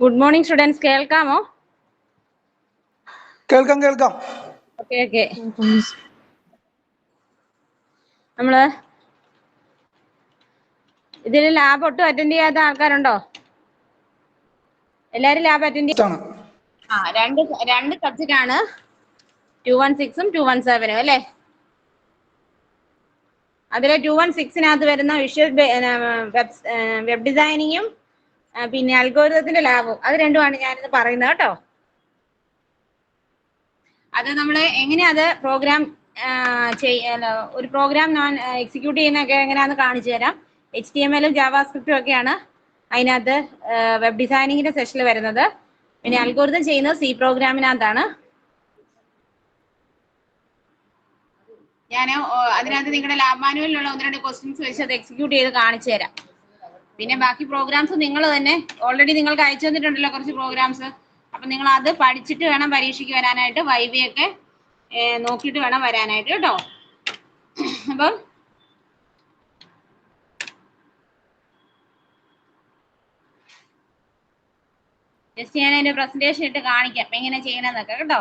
Good morning students, കേൾക്കാമോ? കേൾക്കാം. Okay. നമ്മള് ഇതിൽ ലാബ് ഒട്ടും അറ്റൻഡ് ചെയ്യാത്ത ആൾക്കാരുണ്ടോ? എല്ലാരും ലാബ് അറ്റൻഡ് രണ്ട് സബ്ജക്റ്റ് ആണ്, 216ഉം 217ഉം അല്ലേ? അതിലെ 216നകത്ത് വരുന്ന വിഷ്വൽ വെബ് ഡിസൈനിങ്ങും പിന്നെ അൽഗോരിതത്തിന്റെ ലാബും, അത് രണ്ടുമാണ് ഞാനിത് പറയുന്നത് കേട്ടോ. അത് നമ്മൾ എങ്ങനെയാ അത് പ്രോഗ്രാം ഒരു പ്രോഗ്രാം ഞാൻ എക്സിക്യൂട്ട് ചെയ്യുന്നതൊക്കെ എങ്ങനെയാണെന്ന് കാണിച്ചു തരാം. HTMLഉം ജാവാസ്ക്രിപ്റ്റും ഒക്കെയാണ് അതിനകത്ത് വെബ് ഡിസൈനിങ്ങിന്റെ സെഷനിൽ വരുന്നത്. പിന്നെ അൽഗോരിതം ചെയ്യുന്നത് C പ്രോഗ്രാമിനകത്താണ്. ഞാൻ അതിനകത്ത് നിങ്ങളുടെ ലാബ് മാനുവലിലുള്ള 1-2 ക്വസ്റ്റ്യൻസ് വെച്ച് അത് എക്സിക്യൂട്ട് ചെയ്ത് കാണിച്ചു തരാം. പിന്നെ ബാക്കി പ്രോഗ്രാംസ് നിങ്ങൾ തന്നെ ഓൾറെഡി നിങ്ങൾക്ക് അയച്ചു തന്നിട്ടുണ്ടല്ലോ കുറച്ച് പ്രോഗ്രാംസ്. അപ്പൊ നിങ്ങൾ അത് പഠിച്ചിട്ട് വേണം പരീക്ഷയ്ക്ക് വരാനായിട്ട്, വൈവിയൊക്കെ നോക്കിയിട്ട് വേണം വരാനായിട്ട് കേട്ടോ. അപ്പം ജസ്റ്റ് ഞാൻ അതിന്റെ പ്രസന്റേഷൻ ഇട്ട് കാണിക്കാം എങ്ങനെ ചെയ്യണമെന്നൊക്കെ കേട്ടോ.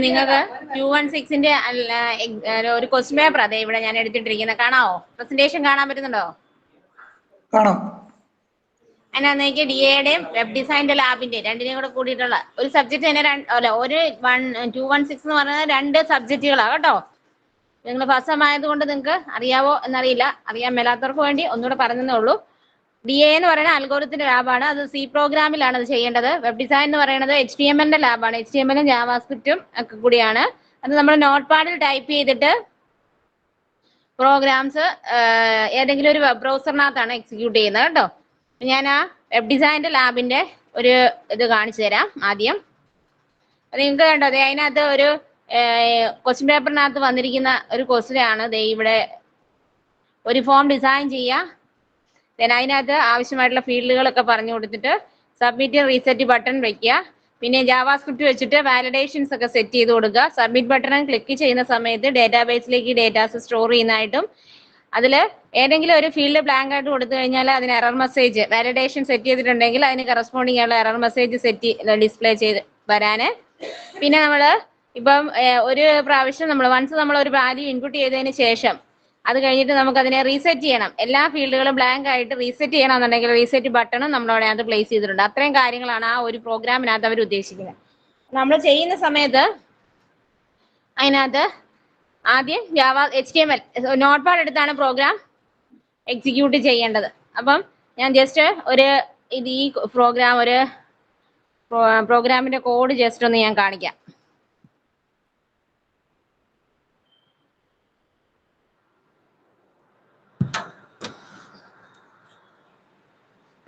നിങ്ങൾക്ക് 216ന്റെ ഒരു ക്വസ്റ്റ്യൻ പേപ്പർ അതെ ഇവിടെ ഞാൻ എടുത്തിട്ടിരിക്കുന്നത്. കാണാവോ? പ്രസന്റേഷൻ കാണാൻ പറ്റുന്നുണ്ടോ? കാണാം. അതിനകത്തേക്ക് DAയുടെയും വെബ് ഡിസൈൻ്റെ ലാബിന്റെ രണ്ടിനെയും കൂടെ കൂടിയിട്ടുള്ള ഒരു സബ്ജക്ട് തന്നെ ഒരു 216 എന്ന് പറയുന്നത് 2 സബ്ജക്റ്റുകളാണ് കേട്ടോ. നിങ്ങൾ ഫസ്റ്റ് സെം ആയതുകൊണ്ട് നിങ്ങൾക്ക് അറിയാവോ എന്നറിയില്ല, അറിയാൻ മേലാത്തവർക്ക് വേണ്ടി ഒന്നുകൂടെ പറഞ്ഞതേ ഉള്ളൂ. DA എന്ന് പറയുന്നത് അൽഗോരിതത്തിന്റെ ലാബാണ്, അത് C പ്രോഗ്രാമിലാണ് അത് ചെയ്യേണ്ടത്. വെബ് ഡിസൈൻ എന്ന് പറയുന്നത് HTMLന്റെ ലാബാണ്, HTMLും ജാവാസ്ക്രിപ്റ്റും ഒക്കെ കൂടിയാണ്. അത് നമ്മൾ നോട്ട് പാഡിൽ ടൈപ്പ് ചെയ്തിട്ട് പ്രോഗ്രാംസ് ഏതെങ്കിലും ഒരു വെബ് ബ്രൗസറിനകത്താണ് എക്സിക്യൂട്ട് ചെയ്യുന്നത് കേട്ടോ. ഞാൻ ആ വെബ് ഡിസൈൻ്റെ ലാബിന്റെ ഒരു ഇത് കാണിച്ചു തരാം ആദ്യം. നിങ്ങൾക്ക് കണ്ടോ, അതെ അതിനകത്ത് ഒരു ക്വസ്റ്റ്യൻ പേപ്പറിനകത്ത് വന്നിരിക്കുന്ന ഒരു ക്വസ്റ്റ്യൻ ആണ്. ദേ ഇവിടെ ഒരു ഫോം ഡിസൈൻ ചെയ്യുക, അതിനകത്ത് ആവശ്യമായിട്ടുള്ള ഫീൽഡുകളൊക്കെ പറഞ്ഞു കൊടുത്തിട്ട് സബ്മിറ്റ് റീസെറ്റ് ബട്ടൺ വെക്കുക. പിന്നെ ജാവാസ്ക്രിപ്റ്റ് വെച്ചിട്ട് വാലിഡേഷൻസ് ഒക്കെ സെറ്റ് ചെയ്ത് കൊടുക്കുക. സബ്മിറ്റ് ബട്ടൺ ക്ലിക്ക് ചെയ്യുന്ന സമയത്ത് ഡേറ്റാബേസിലേക്ക് ഡേറ്റാസ് സ്റ്റോർ ചെയ്യുന്നതായിട്ടും അതിൽ ഏതെങ്കിലും ഒരു ഫീൽഡ് ബ്ലാങ്ക് ആയിട്ട് കൊടുത്തു കഴിഞ്ഞാൽ അതിന് എറർ മെസ്സേജ് വാലിഡേഷൻ സെറ്റ് ചെയ്തിട്ടുണ്ടെങ്കിൽ അതിന് കറസ്പോണ്ടിങ് ആയുള്ള എറർ മെസ്സേജ് ഡിസ്പ്ലേ ചെയ്ത് വരാന്. പിന്നെ നമ്മൾ ഇപ്പം ഒരു പ്രാവശ്യം വൺസ് നമ്മൾ ഒരു വാല്യൂ ഇൻപുട്ട് ചെയ്തതിന് ശേഷം അത് കഴിഞ്ഞിട്ട് നമുക്ക് അതിനെ റീസെറ്റ് ചെയ്യണം. എല്ലാ ഫീൽഡുകളും ബ്ലാങ്ക് ആയിട്ട് റീസെറ്റ് ചെയ്യണമെന്നുണ്ടെങ്കിൽ റീസെറ്റ് ബട്ടണും നമ്മളവിടെ അത് പ്ലേസ് ചെയ്തിട്ടുണ്ട്. അത്രയും കാര്യങ്ങളാണ് ആ ഒരു പ്രോഗ്രാമിനകത്ത് അവർ ഉദ്ദേശിക്കുന്നത്. നമ്മൾ ചെയ്യുന്ന സമയത്ത് അതിനകത്ത് ആദ്യം HTML നോട്ട് പാഡ് എടുത്താണ് പ്രോഗ്രാം എക്സിക്യൂട്ട് ചെയ്യേണ്ടത്. അപ്പം ഞാൻ ജസ്റ്റ് ഈ പ്രോഗ്രാമിന്റെ കോഡ് ജസ്റ്റ് ഒന്ന് ഞാൻ കാണിക്കാം.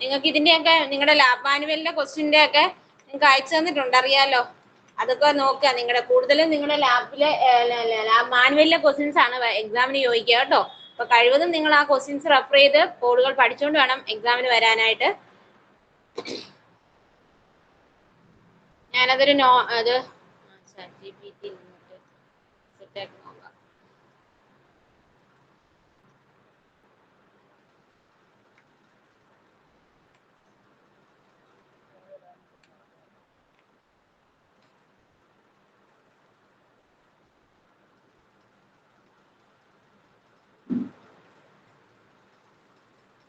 നിങ്ങൾക്ക് ഇതിന്റെയൊക്കെ നിങ്ങളുടെ ലാബ് മാനുവലിന്റെ ക്വസ്റ്റ്യന്റെ ഒക്കെ നിങ്ങൾക്ക് അയച്ചു തന്നിട്ടുണ്ട്, അറിയാലോ. അതൊക്കെ നോക്കുക. നിങ്ങളുടെ കൂടുതലും നിങ്ങളുടെ ലാബിലെ മാനുവലിലെ ക്വസ്റ്റ്യൻസ് ആണ് എക്സാമിന് ചോദിക്കുക കേട്ടോ. അപ്പൊ കഴിവതും നിങ്ങൾ ആ ക്വസ്റ്റ്യൻസ് റെഫർ ചെയ്ത് കോഡുകൾ പഠിച്ചുകൊണ്ട് വേണം എക്സാമിന് വരാനായിട്ട്. ഞാനതൊരു ChatGPT സെറ്റ് ആക്കി നോക്കാം.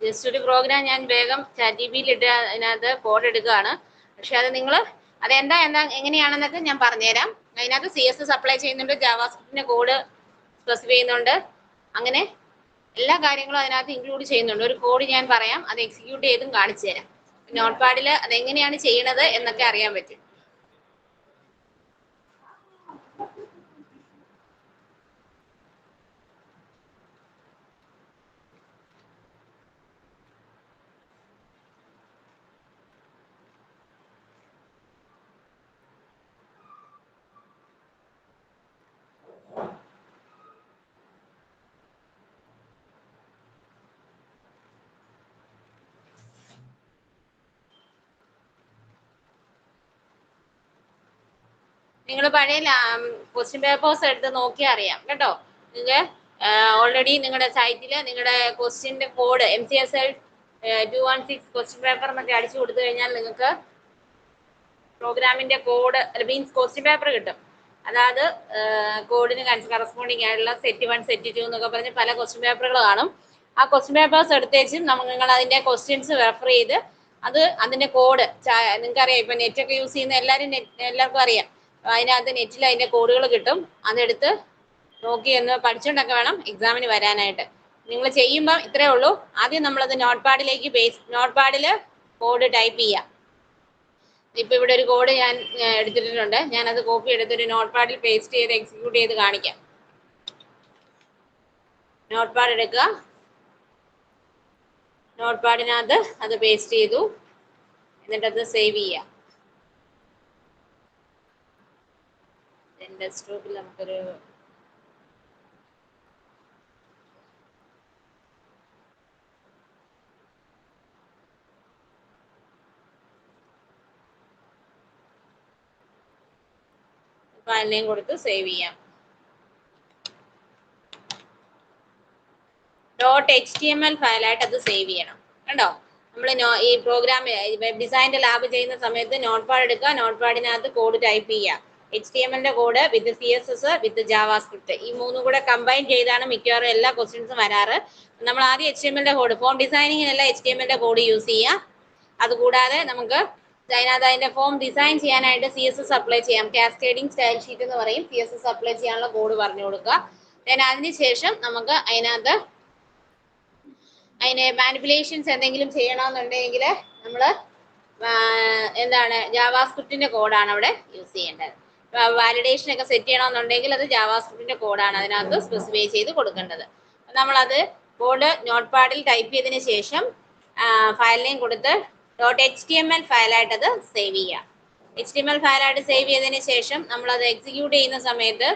ജസ്റ്റ് ഒരു പ്രോഗ്രാം ഞാൻ വേഗം ChatGPT ഇട്ട് അതിനകത്ത് കോഡ് എടുക്കുകയാണ്. പക്ഷെ അത് നിങ്ങൾ അതെന്താ എങ്ങനെയാണെന്നൊക്കെ ഞാൻ പറഞ്ഞുതരാം. അതിനകത്ത് CSS അപ്ലൈ ചെയ്യുന്നുണ്ട്, ജാവാസ്ക്രിപ്റ്റിന്റെ കോഡ് സ്പെസിഫൈ ചെയ്യുന്നുണ്ട്, അങ്ങനെ എല്ലാ കാര്യങ്ങളും അതിനകത്ത് ഇൻക്ലൂഡ് ചെയ്യുന്നുണ്ട്. ഒരു കോഡ് ഞാൻ പറയാം, അത് എക്സിക്യൂട്ട് ചെയ്തും കാണിച്ചു തരാം. നോട്ട് പാഡിൽ അതെങ്ങനെയാണ് ചെയ്യണത് എന്നൊക്കെ അറിയാൻ പറ്റും. നിങ്ങൾ പഴയ ക്വസ്റ്റ്യൻ പേപ്പേഴ്സ് എടുത്ത് നോക്കിയാൽ അറിയാം കേട്ടോ. നിങ്ങൾക്ക് ഓൾറെഡി നിങ്ങളുടെ സൈറ്റിൽ നിങ്ങളുടെ ക്വസ്റ്റ്യൻ്റെ കോഡ് MCSL 216 ക്വസ്റ്റ്യൻ പേപ്പർ എന്നൊക്കെ അടിച്ചു കൊടുത്തു കഴിഞ്ഞാൽ നിങ്ങൾക്ക് പ്രോഗ്രാമിന്റെ കോഡ് മീൻസ് ക്വസ്റ്റ്യൻ പേപ്പർ കിട്ടും. അതായത് കോഡിന് കറസ്പോണ്ടിങ് ആയിട്ടുള്ള സെറ്റ് 1 സെറ്റ് 2 എന്നൊക്കെ പറഞ്ഞ് പല ക്വസ്റ്റ്യൻ പേപ്പറുകൾ കാണും. ആ ക്വസ്റ്റ്യൻ പേപ്പേഴ്സ് എടുത്തേച്ചും നിങ്ങൾ അതിന്റെ ക്വസ്റ്റ്യൻസ് റെഫർ ചെയ്ത് അതിന്റെ കോഡ് നിങ്ങൾക്കറിയാം. ഇപ്പൊ നെറ്റ് ഒക്കെ യൂസ് ചെയ്യുന്ന എല്ലാവർക്കും അറിയാം. അതിനകത്ത് നെറ്റിൽ അതിന്റെ കോഡുകൾ കിട്ടും. അതെടുത്ത് നോക്കി എന്ന് പഠിച്ചുകൊണ്ടൊക്കെ വേണം എക്സാമിന് വരാനായിട്ട്. നിങ്ങൾ ചെയ്യുമ്പോൾ ഇത്രയേ ഉള്ളൂ. ആദ്യം നമ്മളത് നോട്ട് പാഡിൽ കോഡ് ടൈപ്പ് ചെയ്യാം. ഇപ്പൊ ഇവിടെ ഒരു കോഡ് ഞാൻ എടുത്തിട്ടുണ്ട്. ഞാനത് കോപ്പി എടുത്തൊരു നോട്ട് പാഡിൽ പേസ്റ്റ് ചെയ്ത് എക്സിക്യൂട്ട് ചെയ്ത് കാണിക്കാം. നോട്ട് പാഡ് എടുക്കുക, നോട്ട് പാഡിനകത്ത് അത് പേസ്റ്റ് ചെയ്തു, എന്നിട്ടത് സേവ് ചെയ്യാം. ഡെസ്ക്ടോപ്പിൽ നമുക്കൊരു ഫയൽ നെയിം കൊടുത്ത് സേവ് ചെയ്യാം. .html ഫയലായിട്ട് അത് സേവ് ചെയ്യണം കണ്ടോ. നമ്മൾ ഈ പ്രോഗ്രാം വെബ് ഡിസൈനിന്റെ ലാബ് ചെയ്യുന്ന സമയത്ത് നോട്ട് പാഡ് എടുക്കുക, നോട്ട് പാഡിനകത്ത് കോഡ് ടൈപ്പ് ചെയ്യുക. HTML കോഡ് വിത്ത് CSS വിത്ത് ജാവാസ്ക്രിപ്റ്റ്, ഈ മൂന്നും കൂടെ കമ്പൈൻ ചെയ്താണ് മിക്കവാറും എല്ലാ ക്വസ്റ്റ്യൻസും വരാറ്. നമ്മൾ ആദ്യം HTML കോഡ്, ഫോം ഡിസൈനിങ്ങിനല്ല HTML കോഡ് യൂസ് ചെയ്യുക. അതുകൂടാതെ നമുക്ക് അതിന്റെ ഫോം ഡിസൈൻ ചെയ്യാനായിട്ട് CSS അപ്ലൈ ചെയ്യാം. കാസ്കേഡിംഗ് സ്റ്റൈൽ ഷീറ്റ് എന്ന് പറയും. CSS അപ്ലൈ ചെയ്യാനുള്ള കോഡ് പറഞ്ഞു കൊടുക്കുക. അതിനുശേഷം നമുക്ക് അതിനകത്ത് അതിന് മാനിപ്പുലേഷൻസ് എന്തെങ്കിലും ചെയ്യണമെന്നുണ്ടെങ്കിൽ നമ്മൾ ജാവാസ്ക്രിപ്റ്റിന്റെ കോഡാണ് അവിടെ യൂസ് ചെയ്യേണ്ടത്. വാലിഡേഷൻ ഒക്കെ സെറ്റ് ചെയ്യണമെന്നുണ്ടെങ്കിൽ അത് ജാവാസ്ക്രിപ്റ്റിന്റെ കോഡാണ് അതിനകത്ത് സ്പെസിഫൈ ചെയ്ത് കൊടുക്കേണ്ടത്. നമ്മളത് കോഡ് നോട്ട് പാഡിൽ ടൈപ്പ് ചെയ്തതിന് ശേഷം ഫയൽ നെയിം കൊടുത്ത് .html ഫയലായിട്ട് അത് സേവ് ചെയ്യാം. HTML ഫയലായിട്ട് സേവ് ചെയ്തതിന് ശേഷം നമ്മളത് എക്സിക്യൂട്ട് ചെയ്യുന്ന സമയത്ത്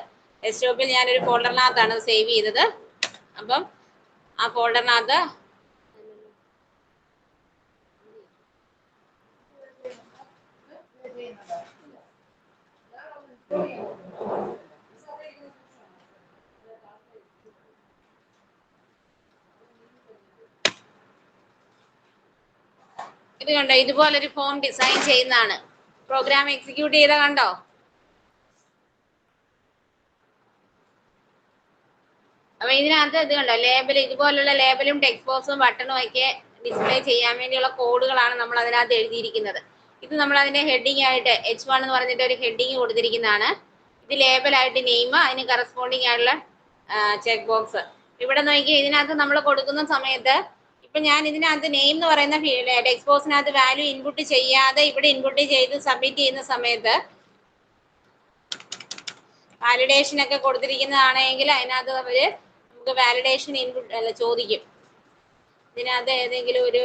ഡെസ്ക്ടോപ്പിൽ ഞാനൊരു ഫോൾഡറിനകത്താണ് സേവ് ചെയ്തത്. അപ്പം ആ ഫോൾഡറിനകത്ത് ഇത് കണ്ടോ, ഇതുപോലൊരു ഫോം ഡിസൈൻ ചെയ്യുന്നതാണ്. പ്രോഗ്രാം എക്സിക്യൂട്ട് ചെയ്ത കണ്ടോ. അപ്പൊ ഇതിനകത്ത് ഇത് കണ്ടോ, ലേബൽ, ഇതുപോലുള്ള ലേബലും ടെക്സ്റ്റ് ബോക്സും ബട്ടണും ഒക്കെ ഡിസ്പ്ലേ ചെയ്യാൻ വേണ്ടിയുള്ള കോഡുകളാണ് നമ്മൾ അതിനകത്ത് എഴുതിയിരിക്കുന്നത്. ഇത് നമ്മൾ അതിന്റെ ഹെഡിങ് ആയിട്ട് H1 എന്ന് പറഞ്ഞിട്ട് ഒരു ഹെഡിങ് കൊടുത്തിരിക്കുന്നതാണ്. ഇത് ലേബലായിട്ട് നെയിം, അതിന് കറസ്പോണ്ടിങ് ആയിട്ടുള്ള ചെക്ക് ബോക്സ്. ഇവിടെ നോക്കി ഇതിനകത്ത് നമ്മൾ കൊടുക്കുന്ന സമയത്ത് ഇപ്പൊ ഞാൻ ഇതിനകത്ത് നെയിം എന്ന് പറയുന്ന ടെക്സ്റ്റ് ബോക്സിനകത്ത് വാല്യൂ ഇൻപുട്ട് ചെയ്യാതെ ഇവിടെ ഇൻപുട്ട് ചെയ്ത് സബ്മിറ്റ് ചെയ്യുന്ന സമയത്ത് വാലിഡേഷൻ ഒക്കെ കൊടുത്തിരിക്കുന്നതാണെങ്കിൽ അതിനകത്ത് അവര് നമുക്ക് വാലിഡേഷൻ ഇൻപുട്ട് ചോദിക്കും. ഇതിനകത്ത് ഏതെങ്കിലും ഒരു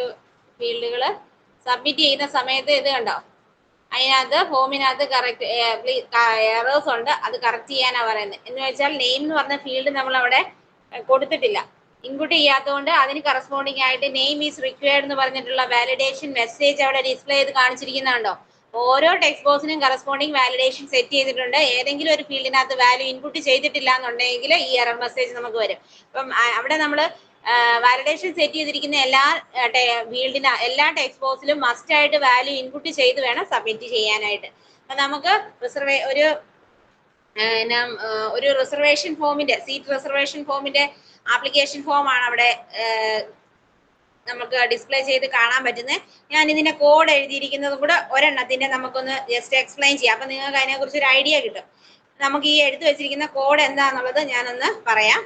ഫീൽഡുകൾ സബ്മിറ്റ് ചെയ്യുന്ന സമയത്ത് ഇത് കണ്ടോ, അതിനകത്ത് ഹോമിനകത്ത് കറക്റ്റ് എറേഴ്സ് ഉണ്ട്, അത് കറക്റ്റ് ചെയ്യാനാ പറയുന്നത്. എന്ന് വെച്ചാൽ നെയിം എന്ന് പറഞ്ഞ ഫീൽഡ് നമ്മൾ അവിടെ കൊടുത്തിട്ടില്ല, ഇൻപുട്ട് ചെയ്യാത്തതുകൊണ്ട് അതിന് കറസ്പോണ്ടിങ് ആയിട്ട് നെയിം ഈസ് റിക്വയർഡ് എന്ന് പറഞ്ഞിട്ടുള്ള വാലിഡേഷൻ മെസ്സേജ് അവിടെ ഡിസ്പ്ലേ ചെയ്ത് കാണിച്ചിരിക്കുന്നുണ്ടോ. ഓരോ ടെക്സ്റ്റ് ബോക്സിനും കറസ്പോണ്ടിങ് വാലിഡേഷൻ സെറ്റ് ചെയ്തിട്ടുണ്ട്. ഏതെങ്കിലും ഒരു ഫീൽഡിനകത്ത് വാല്യൂ ഇൻപുട്ട് ചെയ്തിട്ടില്ല എന്നുണ്ടെങ്കിൽ ഈ എറർ മെസ്സേജ് നമുക്ക് വരും. അപ്പം അവിടെ നമ്മൾ വാലിഡേഷൻ സെറ്റ് ചെയ്തിരിക്കുന്ന എല്ലാ ഫീൽഡിന് എല്ലാ ടെക്സ്റ്റ് ബോക്സിലും മസ്റ്റ് ആയിട്ട് വാല്യൂ ഇൻപുട്ട് ചെയ്ത് വേണം സബ്മിറ്റ് ചെയ്യാനായിട്ട്. അപ്പൊ നമുക്ക് ഒരു റിസർവേഷൻ ഫോമിന്റെ സീറ്റ് റിസർവേഷൻ ഫോമിന്റെ ആപ്ലിക്കേഷൻ ഫോം ആണ് അവിടെ നമുക്ക് ഡിസ്പ്ലേ ചെയ്ത് കാണാൻ പറ്റുന്നത്. ഞാൻ ഇതിന്റെ കോഡ് എഴുതിയിരിക്കുന്നത് കൂടെ ഒരെണ്ണത്തിന്റെ നമുക്കൊന്ന് ജസ്റ്റ് എക്സ്പ്ലെയിൻ ചെയ്യാം, അപ്പൊ നിങ്ങൾക്ക് അതിനെ കുറിച്ച് ഒരു ഐഡിയ കിട്ടും. നമുക്ക് ഈ എടുത്തു വെച്ചിരിക്കുന്ന കോഡ് എന്താന്നുള്ളത് ഞാനൊന്ന് പറയാം.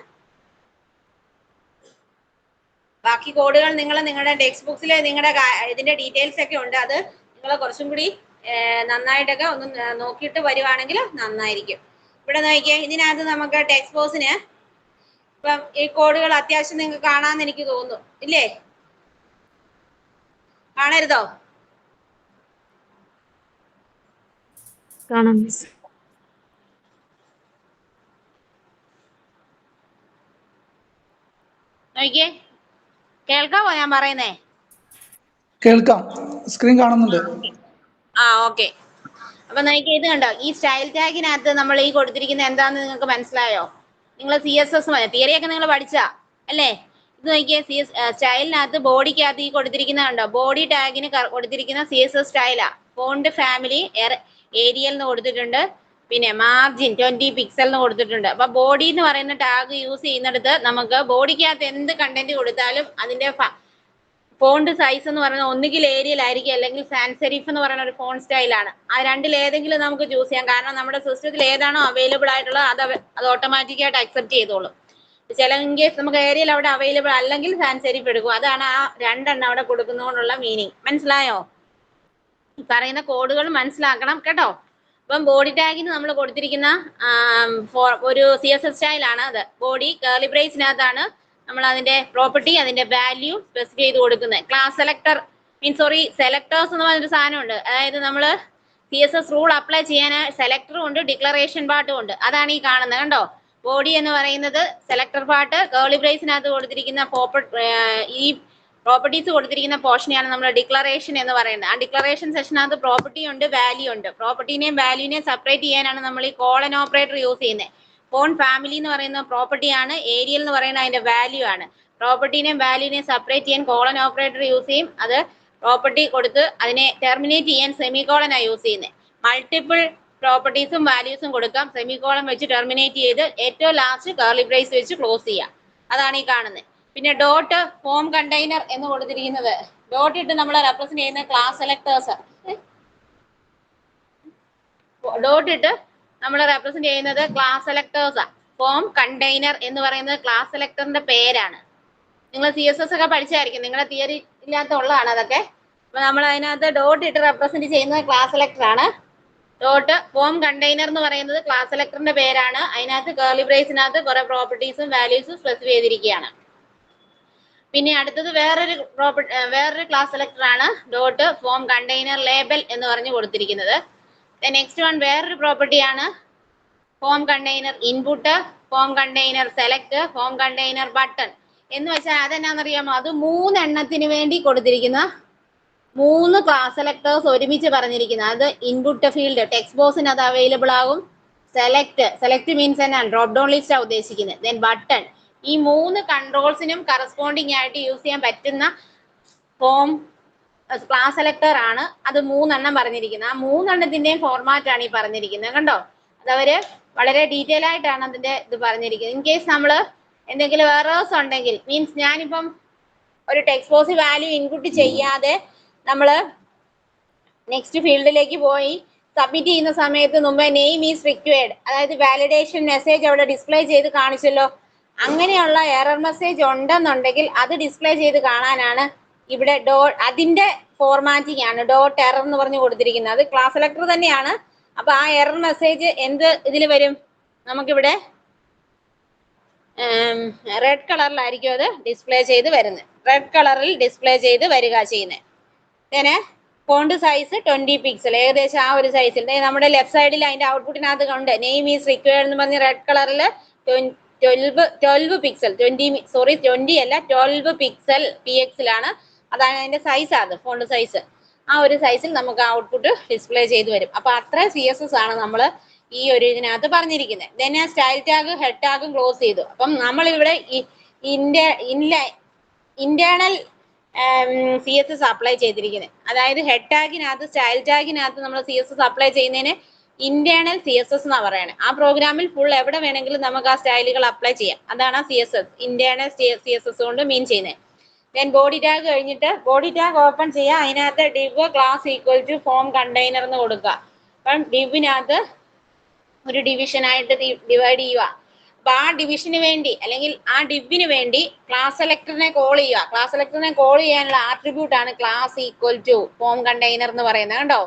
ബാക്കി കോഡുകൾ നിങ്ങൾ നിങ്ങളുടെ ടെക്സ്റ്റ് ബുക്സിൽ നിങ്ങളുടെ ഇതിന്റെ ഡീറ്റെയിൽസ് ഒക്കെ ഉണ്ട്, അത് നിങ്ങൾ കുറച്ചും കൂടി നന്നായിട്ടൊക്കെ ഒന്ന് നോക്കിയിട്ട് വരുവാണെങ്കിൽ നന്നായിരിക്കും. ഇവിടെ നോക്കിയാൽ ഇതിനകത്ത് നമുക്ക് ടെക്സ്റ്റ് ബോക്സിന് ഇപ്പം ഈ കോഡുകൾ അത്യാവശ്യം നിങ്ങൾക്ക് കാണാമെന്ന് എനിക്ക് തോന്നുന്നു, ഇല്ലേ? കാണരുതോ? കാണാം മിസ്. നോക്കിയേ, കേൾക്കാവോ ഞാൻ പറയുന്നേ? കേൾക്കാം, സ്ക്രീൻ കാണുന്നുണ്ട്. ഓക്കെ. അപ്പൊ നോക്കിയേ, ഇത് കണ്ടോ, ഈ സ്റ്റൈൽ ടാഗിനകത്ത് നമ്മൾ ഈ കൊടുത്തിരിക്കുന്നത് എന്താന്ന് നിങ്ങൾക്ക് മനസ്സിലായോ? നിങ്ങൾ CSS തിയറി ഒക്കെ നിങ്ങൾ പഠിച്ചാ അല്ലേ? ഇത് നോക്കിയേ, സ്റ്റൈലിനകത്ത് ബോഡിക്കകത്ത് ഈ കൊടുത്തിരിക്കുന്ന കണ്ടോ, ബോഡി ടാഗിന് കൊടുത്തിരിക്കുന്ന CSS സ്റ്റൈലാ. ഫോണ്ട് ഫാമിലി ഏരിയൽ എന്ന് കൊടുത്തിട്ടുണ്ട്, പിന്നെ മാർജിൻ 20 പിക്സൽ എന്ന് കൊടുത്തിട്ടുണ്ട്. അപ്പൊ ബോഡി എന്ന് പറയുന്ന ടാഗ് യൂസ് ചെയ്യുന്നിടത്ത് നമുക്ക് ബോഡിക്കകത്ത് എന്ത് കണ്ടന്റ് കൊടുത്താലും അതിന്റെ ഫോണ്ട് സൈസ് എന്ന് പറയുന്നത് ഒന്നുകിൽ ഏരിയൽ ആയിരിക്കും, അല്ലെങ്കിൽ സാൻസ് സെരിഫ് എന്ന് പറയുന്ന ഒരു ഫോണ്ട് സ്റ്റൈലാണ്. ആ രണ്ടിൽ ഏതെങ്കിലും നമുക്ക് ചൂസ് ചെയ്യാം, കാരണം നമ്മുടെ സിസ്റ്റത്തിൽ ഏതാണോ അവൈലബിൾ ആയിട്ടുള്ളത് അത് ഓട്ടോമാറ്റിക്കായിട്ട് അക്സെപ്റ്റ് ചെയ്തോളും. ചില ഇൻ കേസ് നമുക്ക് ഏരിയൽ അവിടെ അവൈലബിൾ അല്ലെങ്കിൽ സാൻസ് സെരിഫ് എടുക്കും. അതാണ് ആ രണ്ടെണ്ണം അവിടെ കൊടുക്കുന്നതുകൊണ്ടുള്ള മീനിങ്. മനസ്സിലായോ? പറയുന്ന കോഡുകൾ മനസ്സിലാക്കണം കേട്ടോ. അപ്പം ബോഡി ടാഗിന് നമ്മൾ കൊടുത്തിരിക്കുന്ന ഒരു CSS സ്റ്റൈലാണ് അത്. ബോഡി കേർലി ബ്രേസിനകത്താണ് നമ്മൾ അതിന്റെ പ്രോപ്പർട്ടി, അതിന്റെ വാല്യൂ സ്പെസിഫൈ ചെയ്ത് കൊടുക്കുന്നത്. ക്ലാസ് സെലക്ടർ സെലക്ടേഴ്സ് എന്ന് പറഞ്ഞൊരു സാധനമുണ്ട്. അതായത് നമ്മൾ CSS റൂൾ അപ്ലൈ ചെയ്യാൻ സെലക്ടറും ഉണ്ട്, ഡിക്ലറേഷൻ പാർട്ടും ഉണ്ട്. അതാണ് ഈ കാണുന്നത് കണ്ടോ. ബോഡി എന്ന് പറയുന്നത് സെലക്ടർ പാർട്ട്, കേർലി ബ്രേസിനകത്ത് കൊടുത്തിരിക്കുന്ന ഈ പ്രോപ്പർട്ടീസ് കൊടുത്തിരിക്കുന്ന പോർഷനെയാണ് നമ്മൾ ഡിക്ലറേഷൻ എന്ന് പറയുന്നത്. ആ ഡിക്ലറേഷൻ സെഷനകത്ത് പ്രോപ്പർട്ടി ഉണ്ട്, വാല്യൂ ഉണ്ട്. പ്രോപ്പർട്ടിനെയും വാല്യൂനെയും സെപ്പറേറ്റ് ചെയ്യാനാണ് നമ്മൾ ഈ കോളൻ ഓപ്പറേറ്റർ യൂസ് ചെയ്യുന്നത്. ഫോൺ ഫാമിലി എന്ന് പറയുന്ന പ്രോപ്പർട്ടി ആണ്, ഏരിയൽ എന്ന് പറയുന്ന അതിന്റെ വാല്യൂ ആണ്. പ്രോപ്പർട്ടിനെയും വാല്യൂനെയും സെപ്പറേറ്റ് ചെയ്യാൻ കോളൻ ഓപ്പറേറ്റർ യൂസ് ചെയ്യും. അത് പ്രോപ്പർട്ടി കൊടുത്ത് അതിനെ ടെർമിനേറ്റ് ചെയ്യാൻ സെമികോളനാണ് യൂസ് ചെയ്യുന്നത്. മൾട്ടിപ്പിൾ പ്രോപ്പർട്ടീസും വാല്യൂസും കൊടുക്കാം, സെമികോളൻ വെച്ച് ടെർമിനേറ്റ് ചെയ്ത് ഏറ്റവും ലാസ്റ്റ് കർലി ബ്രേസ് വെച്ച് ക്ലോസ് ചെയ്യാം. അതാണ് ഈ കാണുന്നത്. പിന്നെ ഡോട്ട് ഫോം കണ്ടെയ്നർ എന്ന് കൊടുത്തിരിക്കുന്നത്, ഡോട്ട് ഇട്ട് നമ്മൾ റെപ്രസെന്റ് ചെയ്യുന്ന ക്ലാസ് സെലക്ടേഴ്സ്, ഡോട്ട് ഇട്ട് നമ്മൾ റെപ്രസെന്റ് ചെയ്യുന്നത് ക്ലാസ് സെലക്ടേഴ്സാ. ഫോം കണ്ടെയ്നർ എന്ന് പറയുന്നത് ക്ലാസ് സെലക്ടറിന്റെ പേരാണ്. നിങ്ങൾ CSS ഒക്കെ പഠിച്ചായിരിക്കും, നിങ്ങളുടെ തിയറി ഇല്ലാത്ത ഉള്ളതാണ് അതൊക്കെ. അപ്പൊ നമ്മൾ അതിനകത്ത് ഡോട്ട് ഇട്ട് റെപ്രസെന്റ് ചെയ്യുന്നത് ക്ലാസ് സെലക്ടർ ആണ്. ഡോട്ട് ഫോം കണ്ടെയ്നർ എന്ന് പറയുന്നത് ക്ലാസ് സെലക്ടറിന്റെ പേരാണ്. അതിനകത്ത് കേർലി ബ്രേസിനകത്ത് കുറെ പ്രോപ്പർട്ടീസും വാല്യൂസും സ്പെസിഫൈ ചെയ്തിരിക്കുകയാണ്. പിന്നെ അടുത്തത് വേറൊരു ക്ലാസ് സെലക്ടർ ആണ് ഡോട്ട് ഫോം കണ്ടെയ്നർ ലേബൽ എന്ന് പറഞ്ഞു കൊടുത്തിരിക്കുന്നത്. നെക്സ്റ്റ് വൺ വേറൊരു പ്രോപ്പർട്ടിയാണ് form container input, form container select, form container button. എന്ന് വെച്ചാൽ അതെന്നാണെന്നറിയാമോ, അത് 3 എണ്ണത്തിന് വേണ്ടി കൊടുത്തിരിക്കുന്ന 3 ക്ലാസ് സെലക്ടേഴ്സ് ഒരുമിച്ച് പറഞ്ഞിരിക്കുന്നത്. അത് ഇൻപുട്ട് ഫീൽഡ് ടെക്സ്റ്റ് ബോക്സിന് അത് അവൈലബിൾ ആകും. സെലക്ട് മീൻസ് എന്നാണ്, ഡ്രോപ്പ് ഡൗൺ ലിസ്റ്റ് ആണ് ഉദ്ദേശിക്കുന്നത്. Then button. ഈ 3 കൺട്രോൾസിനും കറസ്പോണ്ടിങ് ആയിട്ട് യൂസ് ചെയ്യാൻ പറ്റുന്ന ഫോം ക്ലാസ് സെലക്ടർ ആണ്. അത് 3 എണ്ണം പറഞ്ഞിരിക്കുന്നത്. ആ 3 എണ്ണത്തിന്റെയും ഫോർമാറ്റ് ആണ് ഈ പറഞ്ഞിരിക്കുന്നത് കണ്ടോ. അതവര് വളരെ ഡീറ്റെയിൽ ആയിട്ടാണ് അതിന്റെ ഇത് പറഞ്ഞിരിക്കുന്നത്. ഇൻ കേസ് നമ്മൾ എന്തെങ്കിലും എറേഴ്സ് ഉണ്ടെങ്കിൽ, മീൻസ് ഞാനിപ്പം ഒരു ടെക്സ്റ്റ് ബോക്സ് വാല്യൂ ഇൻപുട്ട് ചെയ്യാതെ നമ്മൾ നെക്സ്റ്റ് ഫീൽഡിലേക്ക് പോയി സബ്മിറ്റ് ചെയ്യുന്ന സമയത്ത് മുമ്പേ നെയിം ഈസ് റിക്വയർഡ്, അതായത് വാലിഡേഷൻ മെസ്സേജ് അവിടെ ഡിസ്പ്ലേ ചെയ്ത് കാണിച്ചല്ലോ. അങ്ങനെയുള്ള എറർ മെസ്സേജ് ഉണ്ടെന്നുണ്ടെങ്കിൽ അത് ഡിസ്പ്ലേ ചെയ്ത് കാണാനാണ് ഇവിടെ അതിന്റെ ഫോർമാറ്റിംഗ് ആണ് ഡോട്ട് എറർ എന്ന് പറഞ്ഞു കൊടുത്തിരിക്കുന്നത്. അത് ക്ലാസ് സെലക്ടർ തന്നെയാണ്. അപ്പൊ ആ എറർ മെസ്സേജ് എന്ത് ഇതിൽ വരും, നമുക്കിവിടെ റെഡ് കളറിലായിരിക്കും അത് ഡിസ്പ്ലേ ചെയ്ത് വരുന്നത്. റെഡ് കളറിൽ ഡിസ്പ്ലേ ചെയ്ത് വരിക ചെയ്യുന്നത്. പിന്നെ ഫോണ്ട് സൈസ് 20 പിക്സൽ, ഏകദേശം ആ ഒരു സൈസിൽ. നമ്മുടെ ലെഫ്റ്റ് സൈഡിൽ അതിന്റെ ഔട്ട്പുട്ടിനകത്ത് കണ്ട് നെയിം ഈസ് റിക്വയർഡ് എന്ന് പറഞ്ഞ് റെഡ് കളറിൽ 12 പിക്സൽ 20 അല്ല 12 പിക്സൽ PXലാണ്. അതാണ് അതിന്റെ സൈസ്. അത് ഫോണ്ട് സൈസ് ആ ഒരു സൈസിൽ നമുക്ക് ഔട്ട്പുട്ട് ഡിസ്പ്ലേ ചെയ്ത് വരും. അപ്പൊ അത്ര CSS ആണ് നമ്മൾ ഈ ഒരു ഇതിനകത്ത് പറഞ്ഞിരിക്കുന്നത്. ദെൻ സ്റ്റൈൽ ടാഗ് ഹെഡ് ടാഗും ക്ലോസ് ചെയ്തു. അപ്പം നമ്മൾ ഇവിടെ ഇന്റേണൽ CSS അപ്ലൈ ചെയ്തിരിക്കുന്നത്, അതായത് ഹെഡ് ടാഗിനകത്ത് സ്റ്റൈൽ ടാഗിനകത്ത് നമ്മൾ CSS അപ്ലൈ ചെയ്യുന്നതിന് ഇന്റേണൽ CSS എന്നാ പറയണേ. ആ പ്രോഗ്രാമിൽ ഫുൾ എവിടെ വേണമെങ്കിലും നമുക്ക് ആ സ്റ്റൈലുകൾ അപ്ലൈ ചെയ്യാം. അതാണ് ആ CSS, ഇന്റേണൽ CSS കൊണ്ട് മീൻ ചെയ്യുന്നത്. ദെൻ ബോഡി ടാഗ് കഴിഞ്ഞിട്ട് ബോഡി ടാഗ് ഓപ്പൺ ചെയ്യുക. അതിനകത്ത് div class equal to form container എന്ന് കൊടുക്കുക. അപ്പം divനകത്ത് ഒരു ഡിവിഷൻ ആയിട്ട് ഡിവൈഡ് ചെയ്യുക. അപ്പൊ ആ ഡിവിഷന് വേണ്ടി അല്ലെങ്കിൽ ആ divന് വേണ്ടി ക്ലാസ് സെലക്ടറിനെ കോൾ ചെയ്യുക. ക്ലാസ് സെലക്ടറിനെ കോൾ ചെയ്യാനുള്ള ആട്രിബ്യൂട്ട് ആണ് class equal to form container എന്ന് പറയുന്നത്. കണ്ടോ,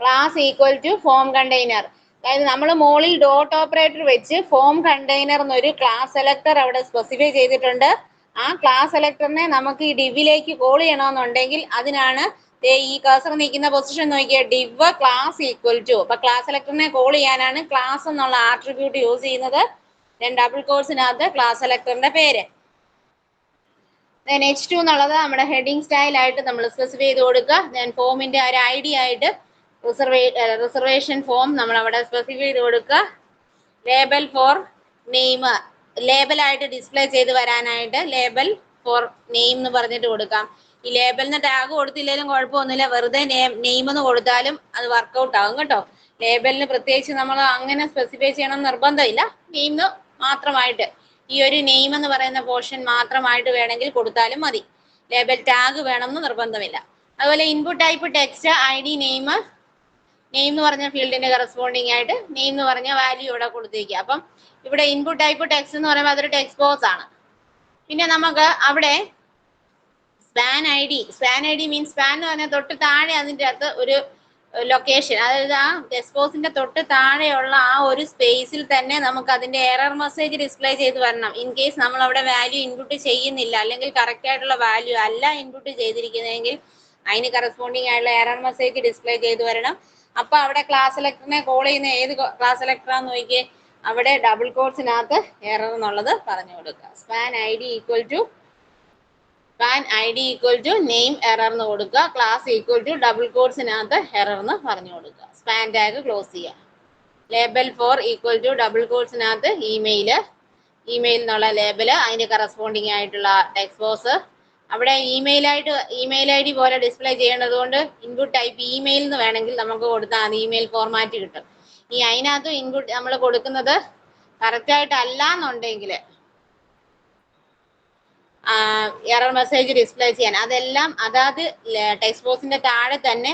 class equal to form container. അതായത് നമ്മൾ മുകളിൽ ഡോട്ട് ഓപ്പറേറ്റർ വെച്ച് ഫോം കണ്ടെയ്നർ എന്നൊരു ക്ലാസ് സെലക്ടർ അവിടെ സ്പെസിഫൈ ചെയ്തിട്ടുണ്ട്. ആ ക്ലാസ് സെലക്ടറിനെ നമുക്ക് ഈ divലേക്ക് കോൾ ചെയ്യണമെന്നുണ്ടെങ്കിൽ അതിനാണ് ഈ കഴ്സർ നിൽക്കുന്ന പൊസിഷൻ നോക്കിയ div ക്ലാസ് ഈക്വൽ ടു. അപ്പൊ ക്ലാസ് സെലക്ടറിനെ കോൾ ചെയ്യാനാണ് ക്ലാസ് എന്നുള്ള ആട്രിബ്യൂട്ട് യൂസ് ചെയ്യുന്നത്. ദെൻ ഡബിൾ കോഴ്സിനകത്ത് ക്ലാസ് സെലക്ടറിന്റെ പേര്. ദെൻ H2 എന്നുള്ളത് നമ്മുടെ ഹെഡിങ് സ്റ്റൈൽ ആയിട്ട് നമ്മൾ സ്പെസിഫൈ ചെയ്ത് കൊടുക്കുക. ദെൻ ഫോമിന്റെ ഒരു ID ആയിട്ട് റിസർവേഷൻ ഫോം നമ്മൾ അവിടെ സ്പെസിഫൈ ചെയ്ത് കൊടുക്കുക. ലേബൽ ഫോർ നെയിം, ലേബൽ ആയിട്ട് ഡിസ്പ്ലേ ചെയ്ത് വരാനായിട്ട് ലേബൽ ഫോർ നെയിം എന്ന് പറഞ്ഞിട്ട് കൊടുക്കാം. ഈ ലേബലിന് ടാഗ് കൊടുത്തില്ലെങ്കിലും കുഴപ്പമൊന്നുമില്ല, വെറുതെ നെയിം എന്ന് കൊടുത്താലും അത് വർക്കൗട്ട് ആകും കേട്ടോ. ലേബലിന് പ്രത്യേകിച്ച് നമ്മൾ അങ്ങനെ സ്പെസിഫൈ ചെയ്യണം നിർബന്ധമില്ല, നെയിം മാത്രമായിട്ട് ഈ ഒരു നെയിം എന്ന് പറയുന്ന പോർഷൻ മാത്രമായിട്ട് വേണമെങ്കിൽ കൊടുത്താലും മതി. ലേബൽ ടാഗ് വേണമെന്ന് നിർബന്ധമില്ല. അതുപോലെ input type text ID name എന്ന് പറഞ്ഞ ഫീൽഡിന്റെ കറസ്പോണ്ടിങ് ആയിട്ട് നെയിം എന്ന് പറഞ്ഞ വാല്യൂ ഇവിടെ കൊടുത്തിരിക്കുക. അപ്പം ഇവിടെ ഇൻപുട്ട് ടൈപ്പ് ടെക്സ്റ്റ് എന്ന് പറയുമ്പോൾ അതൊരു ടെക്സ്റ്റ് ബോക്സ് ആണ്. പിന്നെ നമുക്ക് അവിടെ സ്പാൻ ID മീൻസ് സ്പാൻ എന്ന് പറഞ്ഞാൽ തൊട്ട് താഴെ അതിൻ്റെ അകത്ത് ഒരു ലൊക്കേഷൻ, അതായത് ആ ടെക്സ്റ്റ് ബോക്സിന്റെ തൊട്ട് താഴെയുള്ള ആ ഒരു സ്പേസിൽ തന്നെ നമുക്ക് അതിന്റെ എറർ മെസ്സേജ് ഡിസ്പ്ലേ ചെയ്ത് വരണം. ഇൻ കേസ് നമ്മൾ അവിടെ വാല്യൂ ഇൻപുട്ട് ചെയ്യുന്നില്ല അല്ലെങ്കിൽ കറക്റ്റ് ആയിട്ടുള്ള വാല്യൂ അല്ല ഇൻപുട്ട് ചെയ്തിരിക്കുന്നതെങ്കിൽ അതിന് കറസ്പോണ്ടിങ് ആയിട്ടുള്ള എറർ മെസ്സേജ് ഡിസ്പ്ലേ ചെയ്ത് വരണം. അപ്പൊ അവിടെ ക്ലാസ് സെലക്ടറിനെ കോൾ ചെയ്യുന്ന ഏത് ക്ലാസ് സെലക്ടറാന്ന് നോക്കിയേ, അവിടെ ഡബിൾ കോട്സിനകത്ത് എറർ എന്നുള്ളത് പറഞ്ഞു കൊടുക്കുക. Span id equal to name error എന്ന് കൊടുക്കുക. ക്ലാസ് ഈക്വൽ ടു ഡബിൾ കോട്സിനകത്ത് എറർ എന്ന് പറഞ്ഞു കൊടുക്കുക. സ്പാൻ ടാഗ് ക്ലോസ് ചെയ്യുക. Label for equal to double കോട്സിനകത്ത് ഇമെയിൽ എന്നുള്ള ലേബല്, അതിന്റെ കറസ്പോണ്ടിങ് ആയിട്ടുള്ള ടെക്സ്റ്റ് ബോക്സ്. അവിടെ ഇമെയിൽ ID പോലെ ഡിസ്പ്ലേ ചെയ്യേണ്ടത് കൊണ്ട് ഇൻപുട്ട് ടൈപ്പ് ഇമെയിൽ എന്ന് വേണമെങ്കിൽ നമുക്ക് കൊടുത്താൽ അത് ഇമെയിൽ ഫോർമാറ്റ് കിട്ടും. ഈ അതിനകത്ത് ഇൻപുട്ട് നമ്മൾ കൊടുക്കുന്നത് കറക്റ്റ് ആയിട്ട് അല്ല എന്നുണ്ടെങ്കിൽ എറർ മെസ്സേജ് ഡിസ്പ്ലേ ചെയ്യാൻ അതെല്ലാം അതാത് ടെക്സ്റ്റ് ബോക്സിന്റെ താഴെ തന്നെ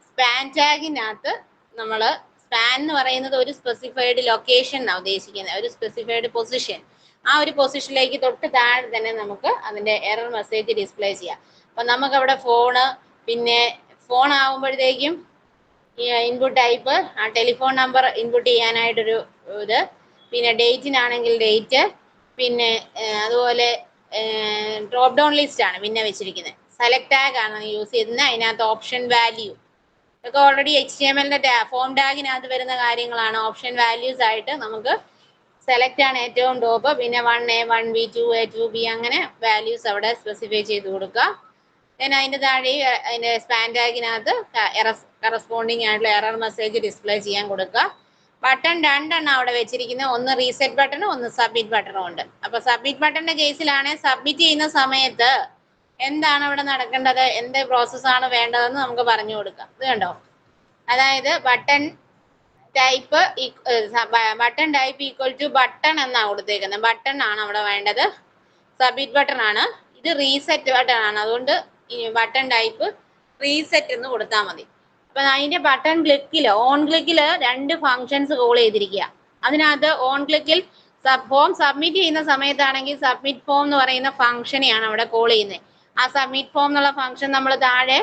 സ്പാൻ ടാഗിനകത്ത് നമ്മൾ സ്പാൻ എന്ന് പറയുന്നത് ഒരു സ്പെസിഫൈഡ് ലൊക്കേഷൻ എന്നാണ് ഉദ്ദേശിക്കുന്നത്, ഒരു സ്പെസിഫൈഡ് പൊസിഷൻ. ആ ഒരു പൊസിഷനിലേക്ക് തൊട്ട് താഴെ തന്നെ നമുക്ക് അതിന്റെ എറർ മെസ്സേജ് ഡിസ്പ്ലേ ചെയ്യാം. അപ്പൊ നമുക്ക് അവിടെ ഫോണ്, പിന്നെ ഫോൺ ആകുമ്പോഴത്തേക്കും ഇൻപുട്ട് ടൈപ്പ് ആ ടെലിഫോൺ നമ്പർ ഇൻപുട്ട് ചെയ്യാനായിട്ടൊരു ഇത്, പിന്നെ ഡേറ്റിനാണെങ്കിൽ ഡേറ്റ്, പിന്നെ അതുപോലെ ഡ്രോപ്പ് ഡൗൺ ലിസ്റ്റ് ആണ് പിന്നെ വെച്ചിരിക്കുന്നത്. സെലക്ട് ടാഗ് ആണ് യൂസ് ചെയ്യുന്നത്. അതിനകത്ത് ഓപ്ഷൻ വാല്യൂ ഇതൊക്കെ ഓൾറെഡി HTML-ന്റെ ഫോം ടാഗിനകത്ത് വരുന്ന കാര്യങ്ങളാണ്. ഓപ്ഷൻ വാല്യൂസ് ആയിട്ട് നമുക്ക് സെലക്ട് ആണ് ഏറ്റവും ടോപ്പ്, പിന്നെ 1A 1B 2A 2B അങ്ങനെ വാല്യൂസ് അവിടെ സ്പെസിഫൈ ചെയ്ത് കൊടുക്കുക. then അതിന്റെ താഴെ അതിന്റെ സ്പാൻ ടാഗിനകത്ത് കറസ്പോണ്ടിങ് ആയിട്ടുള്ള എറർ മെസ്സേജ് ഡിസ്പ്ലേ ചെയ്യാൻ കൊടുക്കുക. ബട്ടൺ രണ്ടെണ്ണം അവിടെ വെച്ചിരിക്കുന്നത്, ഒന്ന് റീസെറ്റ് ബട്ടണും ഒന്ന് സബ്മിറ്റ് ബട്ടണും ഉണ്ട്. അപ്പൊ സബ്മിറ്റ് ബട്ടണിന്റെ കേസിലാണ് സബ്മിറ്റ് ചെയ്യുന്ന സമയത്ത് എന്താണ് അവിടെ നടക്കേണ്ടത്, എന്ത് പ്രോസസ്സാണ് വേണ്ടതെന്ന് നമുക്ക് പറഞ്ഞു കൊടുക്കാം. ഇത് കണ്ടോ, അതായത് button type equal to button എന്നാണ് കൊടുത്തേക്കുന്നത്. ബട്ടൺ ആണ് അവിടെ വേണ്ടത്, സബ്മിറ്റ് ബട്ടൺ ആണ്. ഇത് റീസെറ്റ് ബട്ടൺ ആണ്, അതുകൊണ്ട് ബട്ടൺ ടൈപ്പ് റീസെറ്റ് എന്ന് കൊടുത്താൽ മതി. അപ്പൊ അതിന്റെ ബട്ടൺ ക്ലിക്കിൽ ഓൺ ക്ലിക്കിൽ രണ്ട് ഫങ്ഷൻസ് കോൾ ചെയ്തിരിക്കുക. അതിനകത്ത് ഓൺ ക്ലിക്കിൽ ഫോം സബ്മിറ്റ് ചെയ്യുന്ന സമയത്താണെങ്കിൽ സബ്മിറ്റ് ഫോം എന്ന് പറയുന്ന ഫംഗ്ഷനെയാണ് അവിടെ കോൾ ചെയ്യുന്നത്. ആ സബ്മിറ്റ് ഫോം എന്നുള്ള ഫംഗ്ഷൻ നമ്മൾ താഴെ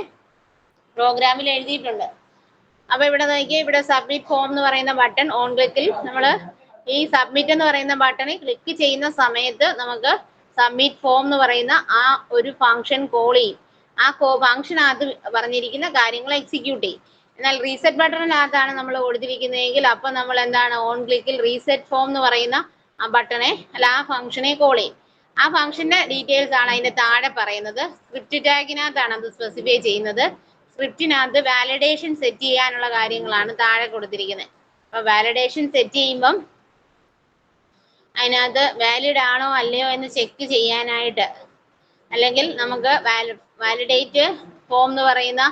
പ്രോഗ്രാമിൽ എഴുതിയിട്ടുണ്ട്. അപ്പൊ ഇവിടെ നോക്കിയാൽ ഇവിടെ സബ്മിറ്റ് ഫോം എന്ന് പറയുന്ന ബട്ടൺ ഓൺ ക്ലിക്കിൽ നമ്മൾ ഈ സബ്മിറ്റ് എന്ന് പറയുന്ന ബട്ടണിൽ ക്ലിക്ക് ചെയ്യുന്ന സമയത്ത് നമുക്ക് സബ്മിറ്റ് ഫോം എന്ന് പറയുന്ന ആ ഒരു ഫംഗ്ഷൻ കോൾ ചെയ്യും. ആ ഫംഗ്ഷനകത്ത് പറഞ്ഞിരിക്കുന്ന കാര്യങ്ങൾ എക്സിക്യൂട്ട് ചെയ്യും. എന്നാൽ റീസെറ്റ് ബട്ടണിനകത്താണ് നമ്മൾ കൊടുത്തിരിക്കുന്നതെങ്കിൽ അപ്പൊ നമ്മൾ എന്താണ് ഓൺ ക്ലിക്കിൽ റീസെറ്റ് ഫോം എന്ന് പറയുന്ന ആ ബട്ടണെ അല്ല ആ ഫംഗ്ഷനെ കോൾ ചെയ്യും. ആ ഫംഗ്ഷന്റെ ഡീറ്റെയിൽസ് ആണ് അതിന്റെ താഴെ പറയുന്നത്. സ്ക്രിപ്റ്റ് ടാഗിനകത്താണ് അത് സ്പെസിഫൈ ചെയ്യുന്നത്. സ്ക്രിപ്റ്റിനകത്ത് വാലിഡേഷൻ സെറ്റ് ചെയ്യാനുള്ള കാര്യങ്ങളാണ് താഴെ കൊടുത്തിരിക്കുന്നത്. അപ്പൊ വാലിഡേഷൻ സെറ്റ് ചെയ്യുമ്പം അതിനകത്ത് വാലിഡ് ആണോ അല്ലയോ എന്ന് ചെക്ക് ചെയ്യാനായിട്ട്, അല്ലെങ്കിൽ നമുക്ക് വാലിഡേറ്റ് ഫോം എന്ന് പറയുന്ന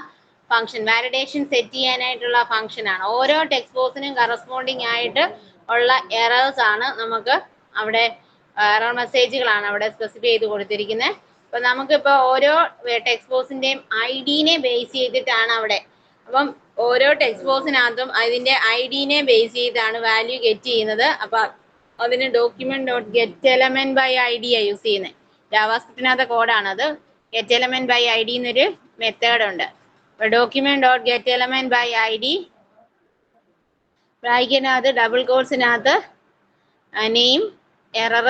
ഫംഗ്ഷൻ വാലിഡേഷൻ സെറ്റ് ചെയ്യാനായിട്ടുള്ള ഫംഗ്ഷൻ ആണ്. ഓരോ ടെക്സ്റ്റ് ബോക്സിനും കറസ്പോണ്ടിങ് ആയിട്ട് ഉള്ള എറേഴ്സ് ആണ് നമുക്ക് അവിടെ എറർ മെസ്സേജുകളാണ് അവിടെ സ്പെസിഫൈ ചെയ്ത് കൊടുത്തിരിക്കുന്നത്. അപ്പൊ നമുക്കിപ്പോ ഓരോ ടെക്സ്റ്റ് ബോക്സിന്റെയും ഐഡിനെ ബേസ് ചെയ്തിട്ടാണ് അവിടെ. അപ്പം ഓരോ ടെക്സ്റ്റ് ബോക്സിനകത്തും അതിന്റെ ഐഡിനെ ബേസ് ചെയ്താണ് വാല്യൂ ഗെറ്റ് ചെയ്യുന്നത്. അപ്പൊ അതിന് document dot get element by I D use ചെയ്യുന്നത്. ജാവാസ്ക്രിപ്റ്റിനകത്തെ കോഡാണത്. Get element by I D എന്നൊരു മെത്തേഡ് ഉണ്ട്. അപ്പൊ document dot get element by I D വായിക്കുന്നതിനകത്ത് ഡബിൾ കോഴ്സിനകത്ത് name error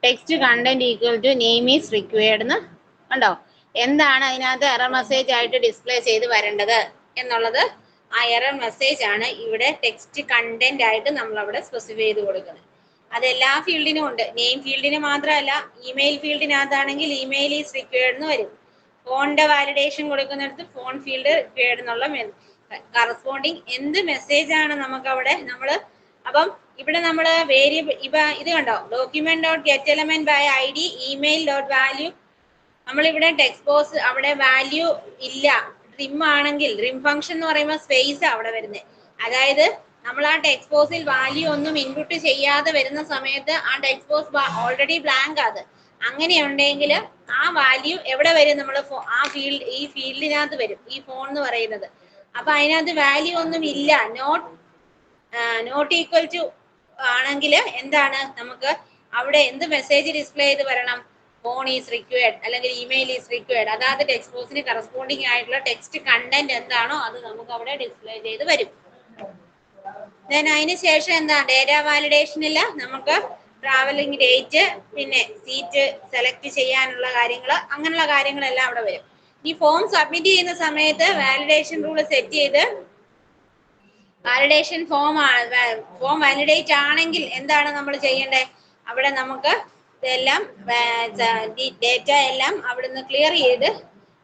text content equal to name is required എന്ന് ഉണ്ടോ. എന്താണ് അതിനകത്ത് എറർ മെസ്സേജ് ആയിട്ട് ഡിസ്പ്ലേ ചെയ്ത് വരേണ്ടത് എന്നുള്ളത് ആ എറർ മെസ്സേജ് ആണ് ഇവിടെ ടെക്സ്റ്റ് കണ്ടന്റ് ആയിട്ട് നമ്മൾ അവിടെ സ്പെസിഫൈ ചെയ്ത് കൊടുക്കുന്നത്. അത് എല്ലാ ഫീൽഡിനും ഉണ്ട്. നെയിം ഫീൽഡിന് മാത്രമല്ല, ഇമെയിൽ ഫീൽഡിനകത്താണെങ്കിൽ ഇമെയിൽ ഈസ് റിക്വയർഡ് എന്ന് വരും. ഫോണിന്റെ വാലിഡേഷൻ കൊടുക്കുന്നിടത്ത് ഫോൺ ഫീൽഡ് റിക്വയർഡ് എന്നുള്ള കറസ്പോണ്ടിങ് എന്ത് മെസ്സേജ് ആണ് നമുക്ക് അവിടെ നമ്മൾ. അപ്പം ഇവിടെ നമ്മൾ വേരിയബിൾ ഇത് കണ്ടോ, document dot get element by I D email dot value. നമ്മളിവിടെ ടെക്സ്റ്റ് ബോക്സ് അവിടെ വാല്യൂ ഇല്ല, റിം ആണെങ്കിൽ റിം ഫംഗ്ഷൻ എന്ന് പറയുമ്പോൾ സ്പേസ് അവിടെ വരുന്നത്. അതായത് നമ്മൾ ആ ടെക്സ്റ്റ് ബോക്സിൽ വാല്യൂ ഒന്നും ഇൻപുട്ട് ചെയ്യാതെ വരുന്ന സമയത്ത് ആ ടെക്സ്റ്റ് ബോക്സ് ഓൾറെഡി ബ്ലാങ്ക് അത്. അങ്ങനെയുണ്ടെങ്കിൽ ആ വാല്യൂ എവിടെ വരും, നമ്മൾ ആ ഈ ഫീൽഡിനകത്ത് വരും, ഈ ഫോൺ എന്ന് പറയുന്നത്. അപ്പൊ അതിനകത്ത് വാല്യൂ ഒന്നും ഇല്ല, നോട്ട് ഈക്വൽ ടു ആണെങ്കിൽ എന്താണ് നമുക്ക് അവിടെ എന്ത് മെസ്സേജ് ഡിസ്പ്ലേ ചെയ്ത് വരണം, ഫോൺ ഈസ് റിക്വയർഡ് അല്ലെങ്കിൽ ഇമെയിൽ ഈസ് റിക്വയർഡ്. അതായത് ടെക്സ്റ്റ് ബോക്സിന് കറസ്പോണ്ടിങ് ആയിട്ടുള്ള ടെക്സ്റ്റ് കണ്ടന്റ് എന്താണോ അത് നമുക്ക് അവിടെ ഡിസ്പ്ലേ ചെയ്ത് വരും. ദെൻ അതിന് ശേഷം എന്താ ഡേറ്റ വാലിഡേഷനിൽ നമുക്ക് ട്രാവലിംഗ് ഡേറ്റ് പിന്നെ സീറ്റ് സെലക്ട് ചെയ്യാനുള്ള കാര്യങ്ങൾ, അങ്ങനെയുള്ള കാര്യങ്ങളെല്ലാം അവിടെ വരും. ഈ ഫോം സബ്മിറ്റ് ചെയ്യുന്ന സമയത്ത് വാലിഡേഷൻ റൂൾ സെറ്റ് ചെയ്ത് വാലിഡേഷൻ ഫോം വാലിഡേറ്റ് ആണെങ്കിൽ എന്താണ് നമ്മൾ ചെയ്യേണ്ടത്, അവിടെ നമുക്ക് ഇതെല്ലാം ഡേറ്റ എല്ലാം അവിടുന്ന് ക്ലിയർ ചെയ്ത്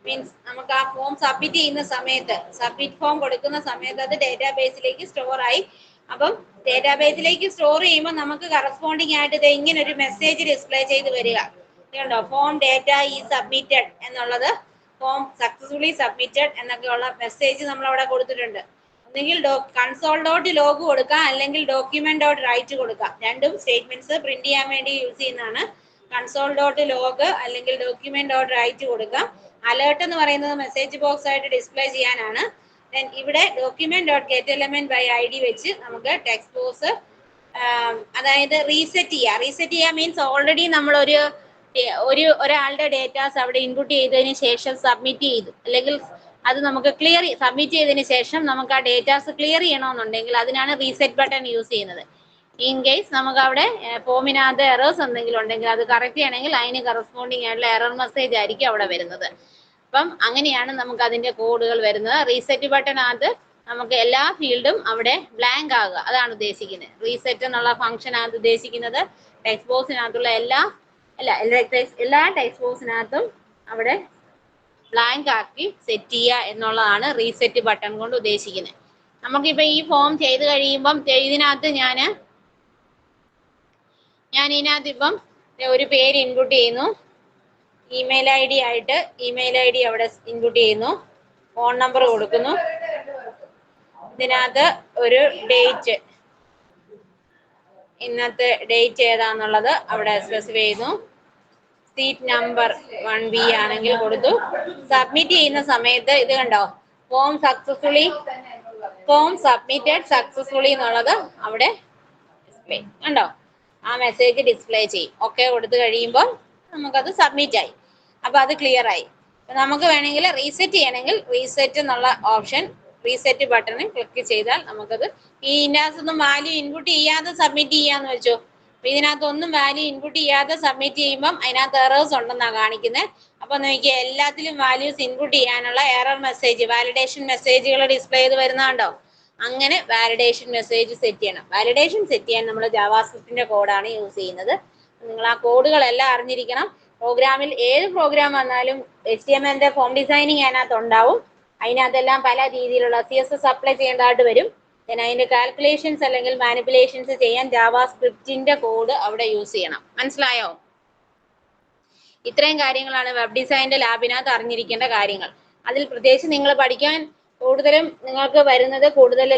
മീൻസ് നമുക്ക് ആ ഫോം സബ്മിറ്റ് ചെയ്യുന്ന സമയത്ത് സബ്മിറ്റ് ഫോം കൊടുക്കുന്ന സമയത്ത് അത് ഡേറ്റാബേസിലേക്ക് സ്റ്റോർ ആയി. അപ്പം ഡേറ്റാബേസിലേക്ക് സ്റ്റോർ ചെയ്യുമ്പോൾ നമുക്ക് കറസ്പോണ്ടിങ് ആയിട്ട് ഇത് ഇങ്ങനെ ഒരു മെസ്സേജ് ഡിസ്പ്ലേ ചെയ്ത് വരിക. കണ്ടോ, ഫോം ഡേറ്റ ഈ സബ്മിറ്റഡ് എന്നുള്ളത്, ഫോം സക്സസ്ഫുള്ളി സബ്മിറ്റഡ് എന്നൊക്കെയുള്ള മെസ്സേജ് നമ്മൾ അവിടെ കൊടുത്തിട്ടുണ്ട്. ഒന്നെങ്കിൽ കൺസോൾ ഡോട്ട് ലോഗ് കൊടുക്കാം, അല്ലെങ്കിൽ ഡോക്യുമെന്റ് ഡോട്ട് റൈറ്റ് കൊടുക്കാം. രണ്ടും സ്റ്റേറ്റ്മെന്റ്സ് പ്രിന്റ് ചെയ്യാൻ വേണ്ടി യൂസ് ചെയ്യുന്നതാണ്. കൺസോൾ ഡോട്ട് ലോഗ് അല്ലെങ്കിൽ ഡോക്യുമെന്റ് ഡോട്ട് റൈറ്റ് കൊടുക്കാം. അലേർട്ട് എന്ന് പറയുന്നത് മെസ്സേജ് ബോക്സ് ആയിട്ട് ഡിസ്പ്ലേ ചെയ്യാനാണ്. ഇവിടെ document dot get element by I D വെച്ച് നമുക്ക് ടെക്സ്റ്റ് ബോക്സ് അതായത് റീസെറ്റ് ചെയ്യുക മീൻസ് ഓൾറെഡി നമ്മൾ ഒരാളുടെ ഡേറ്റാസ് അവിടെ ഇൻപുട്ട് ചെയ്തതിന് ശേഷം സബ്മിറ്റ് ചെയ്തു, അല്ലെങ്കിൽ അത് നമുക്ക് സബ്മിറ്റ് ചെയ്തതിന് ശേഷം നമുക്ക് ആ ഡേറ്റാസ് ക്ലിയർ ചെയ്യണമെന്നുണ്ടെങ്കിൽ അതിനാണ് റീസെറ്റ് ബട്ടൺ യൂസ് ചെയ്യുന്നത്. ഇൻ കേസ് നമുക്ക് അവിടെ ഫോമിനകത്ത് എറേഴ്സ് എന്തെങ്കിലും ഉണ്ടെങ്കിൽ അത് കറക്റ്റ് ചെയ്യണമെങ്കിൽ അതിന് കറസ്പോണ്ടിങ് ആയിട്ടുള്ള എറർ മെസ്സേജ് ആയിരിക്കും അവിടെ വരുന്നത്. അപ്പം അങ്ങനെയാണ് നമുക്ക് അതിന്റെ കോഡുകൾ വരുന്നത്. റീസെറ്റ് ബട്ടണകത്ത് നമുക്ക് എല്ലാ ഫീൽഡും അവിടെ ബ്ലാങ്ക് ആകുക, അതാണ് ഉദ്ദേശിക്കുന്നത്. റീസെറ്റ് എന്നുള്ള ഫംഗ്ഷനകത്ത് ഉദ്ദേശിക്കുന്നത് ടെക്സ്റ്റ് ബോക്സിനകത്തുള്ള എല്ലാ ടെക്സ്റ്റ് ബോക്സിനകത്തും അവിടെ ബ്ലാങ്ക് ആക്കി സെറ്റ് ചെയ്യുക എന്നുള്ളതാണ് റീസെറ്റ് ബട്ടൺ കൊണ്ട് ഉദ്ദേശിക്കുന്നത്. നമുക്കിപ്പോ ഈ ഫോം ചെയ്ത് കഴിയുമ്പം ഇതിനകത്ത് ഞാൻ ഇതിനകത്ത് ഇപ്പം ഒരു പേര് ഇൻപുട്ട് ചെയ്യുന്നു, ഇമെയിൽ ഐ ഡി ആയിട്ട് ഇമെയിൽ ഐ ഡി അവിടെ ഇൻപുട്ട് ചെയ്യുന്നു, ഫോൺ നമ്പർ കൊടുക്കുന്നു, ഇതിനകത്ത് ഒരു ഡേറ്റ്, ഇന്നത്തെ ഡേറ്റ് ഏതാന്നുള്ളത് അവിടെ സ്പെസിഫൈ ചെയ്യുന്നു, സീറ്റ് നമ്പർ 1B ആണെങ്കിൽ കൊടുത്തു. സബ്മിറ്റ് ചെയ്യുന്ന സമയത്ത് ഇത് കണ്ടോ, ഫോം സബ്മിറ്റഡ് സക്സസ്ഫുള്ളി എന്നുള്ളത് അവിടെ ഡിസ്പ്ലേ കണ്ടോ, ആ മെസ്സേജ് ഡിസ്പ്ലേ ചെയ്യും. ഓക്കെ കൊടുത്തു കഴിയുമ്പോൾ നമുക്കത് സബ്മിറ്റ് ആയി. അപ്പൊ അത് ക്ലിയർ ആയി. നമുക്ക് വേണമെങ്കിൽ റീസെറ്റ് ചെയ്യണമെങ്കിൽ റീസെറ്റ് എന്നുള്ള ഓപ്ഷൻ റീസെറ്റ് ബട്ടണിൽ ക്ലിക്ക് ചെയ്താൽ നമുക്കത് ഈ ഇൻഡാസ് ഒന്നും വാല്യൂ ഇൻപുട്ട് ചെയ്യാതെ സബ്മിറ്റ് ചെയ്യാന്ന് വെച്ചോ, അപ്പൊ ഇതിനകത്ത് ഒന്നും വാല്യൂ ഇൻപുട്ട് ചെയ്യാതെ സബ്മിറ്റ് ചെയ്യുമ്പം അതിനകത്ത് എറേഴ്സ് ഉണ്ടെന്നാണ് കാണിക്കുന്നത്. അപ്പൊ നോക്കിയ എല്ലാത്തിലും വാല്യൂസ് ഇൻപുട്ട് ചെയ്യാനുള്ള എറർ മെസ്സേജ്, വാലിഡേഷൻ മെസ്സേജുകൾ ഡിസ്പ്ലേ ചെയ്ത് വരുന്നുണ്ടോ? അങ്ങനെ വാലിഡേഷൻ മെസ്സേജ് സെറ്റ് ചെയ്യണം. വാലിഡേഷൻ സെറ്റ് ചെയ്യാൻ നമ്മൾ ജാവാസ്ക്രിപ്റ്റിന്റെ കോഡാണ് യൂസ് ചെയ്യുന്നത്. നിങ്ങൾ ആ കോഡുകളെല്ലാം അറിഞ്ഞിരിക്കണം. പ്രോഗ്രാമിൽ ഏത് പ്രോഗ്രാം വന്നാലും HTML ഫോം ഡിസൈനിങ് അതിനകത്ത് ഉണ്ടാവും. അതിനകത്തെല്ലാം പല രീതിയിലുള്ള CSS അപ്ലൈ ചെയ്യേണ്ടതായിട്ട് വരും. പിന്നെ അതിന്റെ കാൽക്കുലേഷൻസ് അല്ലെങ്കിൽ മാനിപ്പുലേഷൻസ് ചെയ്യാൻ ജാവാസ്ക്രിപ്റ്റിന്റെ കോഡ് അവിടെ യൂസ് ചെയ്യണം. മനസ്സിലായോ? ഇത്രയും കാര്യങ്ങളാണ് വെബ് ഡിസൈനിന്റെ ലാബിനകത്ത് അറിഞ്ഞിരിക്കേണ്ട കാര്യങ്ങൾ. അതിൽ പ്രത്യേകിച്ച് നിങ്ങൾ പഠിക്കാൻ കൂടുതലും നിങ്ങൾക്ക് വരുന്നത് കൂടുതൽ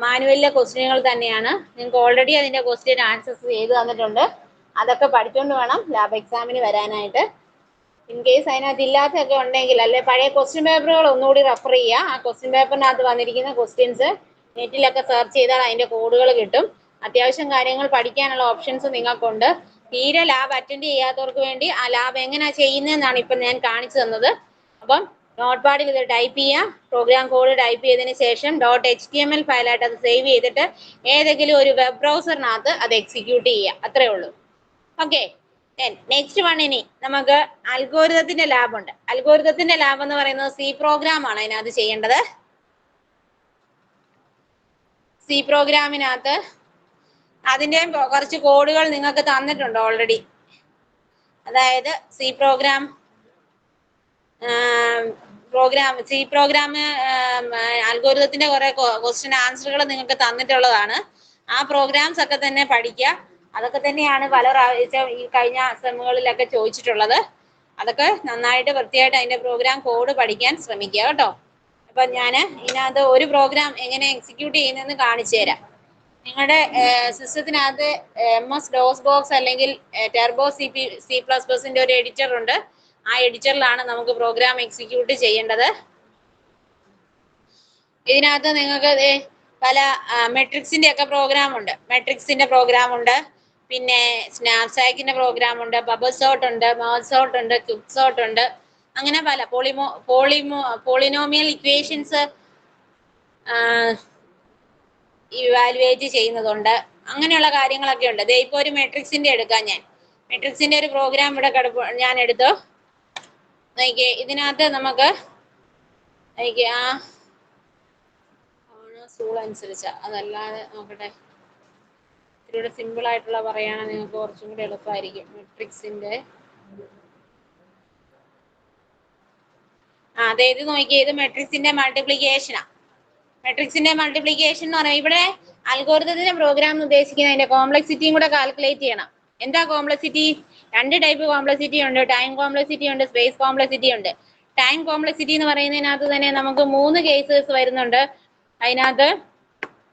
മാനുവലിലെ ക്വസ്റ്റ്യനുകൾ തന്നെയാണ്. നിങ്ങൾക്ക് ഓൾറെഡി അതിന്റെ ക്വസ്റ്റ്യൻ ആൻസേഴ്സ് ചെയ്ത് തന്നിട്ടുണ്ട്. അതൊക്കെ പഠിച്ചുകൊണ്ട് വേണം ലാബ് എക്സാമിന് വരാനായിട്ട്. ഇൻ കേസ് അതിനകത്ത് ഇല്ലാത്തൊക്കെ ഉണ്ടെങ്കിൽ അല്ലെ പഴയ ക്വസ്റ്റ്യൻ പേപ്പറുകൾ ഒന്നുകൂടി റെഫർ ചെയ്യുക. ആ ക്വസ്റ്റ്യൻ പേപ്പറിനകത്ത് വന്നിരിക്കുന്ന ക്വസ്റ്റ്യൻസ് നെറ്റിലൊക്കെ സെർച്ച് ചെയ്താൽ അതിന്റെ കോഡുകൾ കിട്ടും. അത്യാവശ്യം കാര്യങ്ങൾ പഠിക്കാനുള്ള ഓപ്ഷൻസ് നിങ്ങൾക്കുണ്ട്. തീരെ ലാബ് അറ്റൻഡ് ചെയ്യാത്തവർക്ക് വേണ്ടി ആ ലാബ് എങ്ങനെയാ ചെയ്യുന്നതെന്നാണ് ഇപ്പം ഞാൻ കാണിച്ചു തന്നത്. അപ്പം നോട്ട് പാഡിൽ ഇത് ടൈപ്പ് ചെയ്യുക. പ്രോഗ്രാം കോഡ് ടൈപ്പ് ചെയ്തതിന് ശേഷം .html ഫയലായിട്ട് അത് സേവ് ചെയ്തിട്ട് ഏതെങ്കിലും ഒരു വെബ് ബ്രൗസറിനകത്ത് അത് എക്സിക്യൂട്ട് ചെയ്യുക. അത്രേ ഉള്ളൂ. Okay, next one. ഇനി നമുക്ക് അൽഗോരിതത്തിന്റെ ലാബ് ഉണ്ട്. അൽഗോരിതത്തിന്റെ ലാബ് എന്ന് പറയുന്നത് C പ്രോഗ്രാം ആണ് അതിനകത്ത് ചെയ്യേണ്ടത്. C പ്രോഗ്രാമിനകത്ത് അതിന്റെ കുറച്ച് കോഡുകൾ നിങ്ങൾക്ക് തന്നിട്ടുണ്ട് ഓൾറെഡി. അതായത് C പ്രോഗ്രാം അൽഗോരിതത്തിന്റെ കുറെ ക്വസ്റ്റ്യൻ ആൻസറുകൾ നിങ്ങൾക്ക് തന്നിട്ടുള്ളതാണ്. ആ പ്രോഗ്രാംസ് ഒക്കെ തന്നെ പഠിക്കുക. അതൊക്കെ തന്നെയാണ് പല പ്രാവശ്യം ഈ കഴിഞ്ഞ സെമ്മുകളിലൊക്കെ ചോദിച്ചിട്ടുള്ളത്. അതൊക്കെ നന്നായിട്ട് വൃത്തിയായിട്ട് അതിന്റെ പ്രോഗ്രാം കോഡ് പഠിക്കാൻ ശ്രമിക്കുക കേട്ടോ. അപ്പൊ ഞാൻ ഇതിനകത്ത് ഒരു പ്രോഗ്രാം എങ്ങനെ എക്സിക്യൂട്ട് ചെയ്യുന്നതെന്ന് കാണിച്ചു തരാം. നിങ്ങളുടെ സിസ്റ്റത്തിനകത്ത് MS DOS ബോക്സ് അല്ലെങ്കിൽ ടെർബോ C++ന്റെ ഒരു എഡിറ്റർ ഉണ്ട്. ആ എഡിറ്ററിലാണ് നമുക്ക് പ്രോഗ്രാം എക്സിക്യൂട്ട് ചെയ്യേണ്ടത്. ഇതിനകത്ത് നിങ്ങൾക്ക് പല മെട്രിക്സിന്റെ ഒക്കെ പ്രോഗ്രാം ഉണ്ട്. മെട്രിക്സിന്റെ പ്രോഗ്രാം ഉണ്ട്, പിന്നെ സ്നാപ്സാക്കിന്റെ പ്രോഗ്രാം ഉണ്ട്, ബബിൾ സോർട്ട് ഉണ്ട്, മെർജ് സോർട്ട് ഉണ്ട്, ക്വിക്ക് സോർട്ട് ഉണ്ട്. അങ്ങനെ പല പോളിനോമിയൽ ഇക്വേഷൻസ് ഇവാലുവേറ്റ് ചെയ്യുന്നതുണ്ട്. അങ്ങനെയുള്ള കാര്യങ്ങളൊക്കെ ഉണ്ട്. ദേ ഇപ്പൊ ഒരു മെട്രിക്സിന്റെ എടുക്കാം. ഞാൻ മെട്രിക്സിന്റെ ഒരു പ്രോഗ്രാം ഇവിടെ ഞാൻ എടുത്തു. നോക്കിയേ, ഇതിനകത്ത് നമുക്ക് ആ സ്കൂൾ അനുസരിച്ച അതല്ലാതെ നോക്കട്ടെ, ഇതിലൂടെ സിമ്പിൾ ആയിട്ടുള്ള പറയുകയാണെങ്കിൽ നിങ്ങൾക്ക് കുറച്ചും കൂടി എളുപ്പമായിരിക്കും. മെട്രിക്സിന്റെ അതെ, ഇത് നോക്കിയേ, ഇത് മെട്രിക്സിന്റെ മൾട്ടിപ്ലിക്കേഷനാ. മെട്രിക്സിന്റെ മൾട്ടിപ്ലിക്കേഷൻ എന്ന് പറയുന്നത് ഇവിടെ അൽഗോരിതത്തിന്റെ പ്രോഗ്രാം എന്ന് ഉദ്ദേശിക്കുന്നത് അതിന്റെ കോംപ്ലക്സിറ്റിയും കൂടെ കാൽക്കുലേറ്റ് ചെയ്യണം. എന്താ കോംപ്ലക്സിറ്റി? രണ്ട് ടൈപ്പ് കോംപ്ലക്സിറ്റി ഉണ്ട്. ടൈം കോംപ്ലക്സിറ്റി ഉണ്ട്, സ്പേസ് കോംപ്ലക്സിറ്റി ഉണ്ട്. ടൈം കോംപ്ലക്സിറ്റി എന്ന് പറയുന്നതിനകത്ത് തന്നെ നമുക്ക് 3 കേസസ് വരുന്നുണ്ട്. അതിനകത്ത്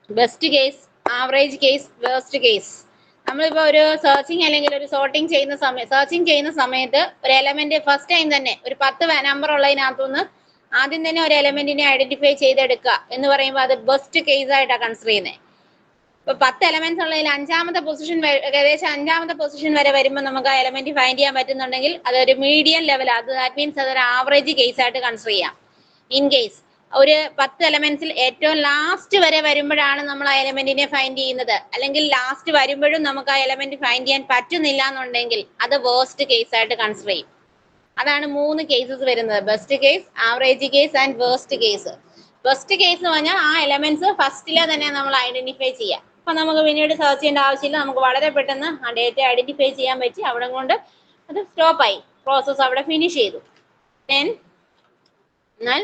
best case, average case, worst case. നമ്മളിപ്പോ ഒരു സെർച്ചിങ് അല്ലെങ്കിൽ ഒരു സോർട്ടിങ് ചെയ്യുന്ന സമയത്ത് ഒരു എലമെന്റ് ഫസ്റ്റ് ടൈം തന്നെ ഒരു 10 നമ്പർ ഉള്ളതിനകത്തുനിന്ന് ആദ്യം തന്നെ ഒരു എലമെന്റിനെ ഐഡന്റിഫൈ ചെയ്തെടുക്കുക എന്ന് പറയുമ്പോൾ അത് ബെസ്റ്റ് കേസ് ആയിട്ടാണ് കൺസിഡർ ചെയ്യുന്നത്. ഇപ്പൊ 10 എലമെന്റ്സ് ഉള്ളതിൽ ഏകദേശം അഞ്ചാമത്തെ പൊസിഷൻ വരെ വരുമ്പോൾ നമുക്ക് ആ എലമെന്റ് ഫൈൻഡ് ചെയ്യാൻ പറ്റുന്നുണ്ടെങ്കിൽ അതൊരു മീഡിയം ലെവൽ, ദാറ്റ് മീൻസ് അതൊരു ആവറേജ് കേസ് ആയിട്ട് കൺസിഡർ ചെയ്യാം. ഇൻ കേസ് ഒരു 10 എലമെന്റ്സിൽ ഏറ്റവും ലാസ്റ്റ് വരെ വരുമ്പോഴാണ് നമ്മൾ ആ എലമെന്റിനെ ഫൈൻഡ് ചെയ്യുന്നത്, അല്ലെങ്കിൽ ലാസ്റ്റ് വരുമ്പോഴും നമുക്ക് ആ എലമെന്റ് ഫൈൻഡ് ചെയ്യാൻ പറ്റുന്നില്ല എന്നുണ്ടെങ്കിൽ അത് വേസ്റ്റ് കേസ് ആയിട്ട് കൺസിഡർ ചെയ്യും. അതാണ് 3 കേസസ് വരുന്നത്: best case, average case and worst case. Best case എന്ന് പറഞ്ഞാൽ ആ എലമെന്റ്സ് ഫസ്റ്റിലെ തന്നെ നമ്മൾ ഐഡന്റിഫൈ ചെയ്യാം. അപ്പൊ നമുക്ക് പിന്നീട് സെർച്ച് ചെയ്യേണ്ട ആവശ്യമില്ല. നമുക്ക് വളരെ പെട്ടെന്ന് ആ ഡേറ്റ ഐഡന്റിഫൈ ചെയ്യാൻ പറ്റി. അവിടെ കൊണ്ട് അത് സ്റ്റോപ്പായി, പ്രോസസ് അവിടെ ഫിനിഷ് ചെയ്തു. എന്നാൽ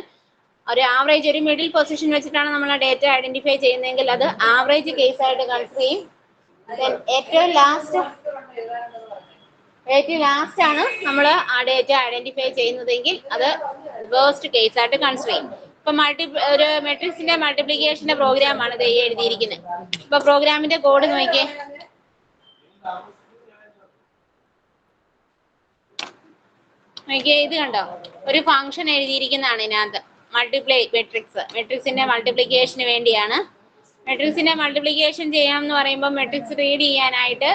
ഒരു ആവറേജ്, ഒരു മിഡിൽ പൊസിഷൻ വെച്ചിട്ടാണ് നമ്മൾ ആ ഡേറ്റ ഐഡന്റിഫൈ ചെയ്യുന്നതെങ്കിൽ അത് ആവറേജ് കേസ് ആയിട്ട് കൺസിഡർ ചെയ്യും. ഏറ്റവും ലാസ്റ്റ് ആണ് നമ്മൾ ആ ഡേറ്റ ഐഡന്റിഫൈ ചെയ്യുന്നതെങ്കിൽ അത് വേസ്റ്റ് കേസ് ആയിട്ട് കൺസിഡർ ചെയ്യും. ഇപ്പൊ ഒരു മെട്രിക്സിന്റെ മൾട്ടിപ്ലിക്കേഷന്റെ പ്രോഗ്രാം ആണ് ഇത് എഴുതിയിരിക്കുന്നത്. ഇപ്പൊ പ്രോഗ്രാമിന്റെ കോഡ് നോക്കിയേ. ഇത് കണ്ടോ, ഒരു ഫംഗ്ഷൻ എഴുതിയിരിക്കുന്നതാണ് ഇതിനകത്ത്. മെട്രിക്സിന്റെ മൾട്ടിപ്ലിക്കേഷന് വേണ്ടിയാണ്. മെട്രിക്സിന്റെ മൾട്ടിപ്ലിക്കേഷൻ ചെയ്യാമെന്ന് പറയുമ്പോൾ മെട്രിക്സ് റീഡ് ചെയ്യാനായിട്ട്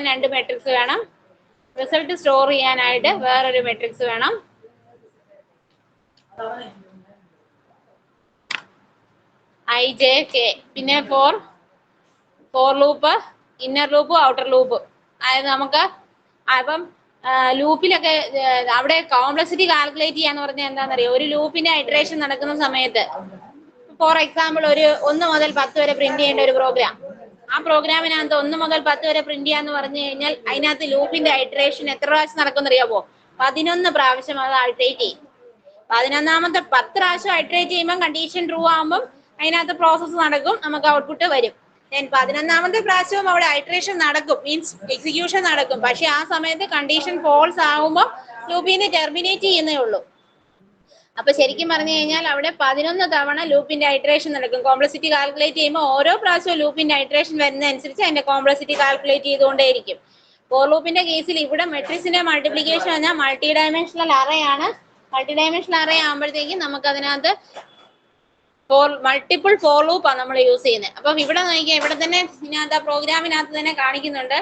2 മെട്രിക്സ് വേണം. റിസൾട്ട് സ്റ്റോർ ചെയ്യാനായിട്ട് വേറൊരു മെട്രിക്സ് വേണം. I, J, K. പിന്നെ for for loop, inner loop, outer loop. അതായത് നമുക്ക് അപ്പം ലൂപ്പിലൊക്കെ അവിടെ കോംപ്ലക്സിറ്റി കാൽക്കുലേറ്റ് ചെയ്യാന്ന് പറഞ്ഞാൽ എന്താണെന്നറിയോ? ഒരു ലൂപ്പിന്റെ ഐറ്ററേഷൻ നടക്കുന്ന സമയത്ത് ഫോർ എക്സാമ്പിൾ ഒരു 1 മുതൽ 10 വരെ പ്രിന്റ് ചെയ്യേണ്ട ഒരു പ്രോഗ്രാം, ആ പ്രോഗ്രാമിനകത്ത് 1 മുതൽ 10 വരെ പ്രിന്റ് ചെയ്യാന്ന് പറഞ്ഞു കഴിഞ്ഞാൽ അതിനകത്ത് ലൂപ്പിന്റെ ഐറ്ററേഷൻ എത്ര പ്രാവശ്യം നടക്കും അറിയാമോ? 11 പ്രാവശ്യം അത് ഐറ്ററേറ്റ് ചെയ്യും. 11ാമത്തെ 10 പ്രാവശ്യം ഐറ്ററേറ്റ് ചെയ്യുമ്പോൾ കണ്ടീഷൻ ട്രൂ ആകുമ്പോൾ അതിനകത്ത് പ്രോസസ്സ് നടക്കും, നമുക്ക് ഔട്ട്പുട്ട് വരും. 11ാമത്തെ പ്രാവശ്യവും അവിടെ ഐറ്ററേഷൻ നടക്കും, മീൻസ് എക്സിക്യൂഷൻ നടക്കും. പക്ഷെ ആ സമയത്ത് കണ്ടീഷൻ ഫോൾസ് ആകുമ്പോൾ ലൂപ്പിനെ ടെർമിനേറ്റ് ചെയ്യുന്നേ ഉള്ളൂ. അപ്പൊ ശരിക്കും പറഞ്ഞു കഴിഞ്ഞാൽ അവിടെ 11 തവണ ലൂപ്പിന്റെ ഐറ്ററേഷൻ നടക്കും. കോംപ്ലക്സിറ്റി കാൽക്കുലേറ്റ് ചെയ്യുമ്പോൾ ഓരോ പ്രാവശ്യവും ലൂപ്പിന്റെ ഐറ്ററേഷൻ വരുന്നതനുസരിച്ച് അതിന്റെ കോംപ്ലക്സിറ്റി കാൽക്കുലേറ്റ് ചെയ്തുകൊണ്ടേയിരിക്കും. ഫോർ ലൂപ്പിന്റെ കേസിൽ ഇവിടെ മെട്രിക്സിന്റെ മൾട്ടിപ്ലിക്കേഷൻ പറഞ്ഞാൽ മൾട്ടി ഡയമെൻഷണൽ അറേ ആണ്. മൾട്ടി ഡയമെൻഷണൽ അറേ ആകുമ്പോഴത്തേക്കും നമുക്ക് അതിനകത്ത് മൾട്ടിപ്പിൾ ഫോർ ലൂപ്പാണ് നമ്മൾ യൂസ് ചെയ്യുന്നത്. അപ്പം ഇവിടെ നോക്കിയാൽ ഇവിടെ തന്നെ ഇതിനകത്ത് ആ പ്രോഗ്രാമിനകത്ത് തന്നെ കാണിക്കുന്നുണ്ട്.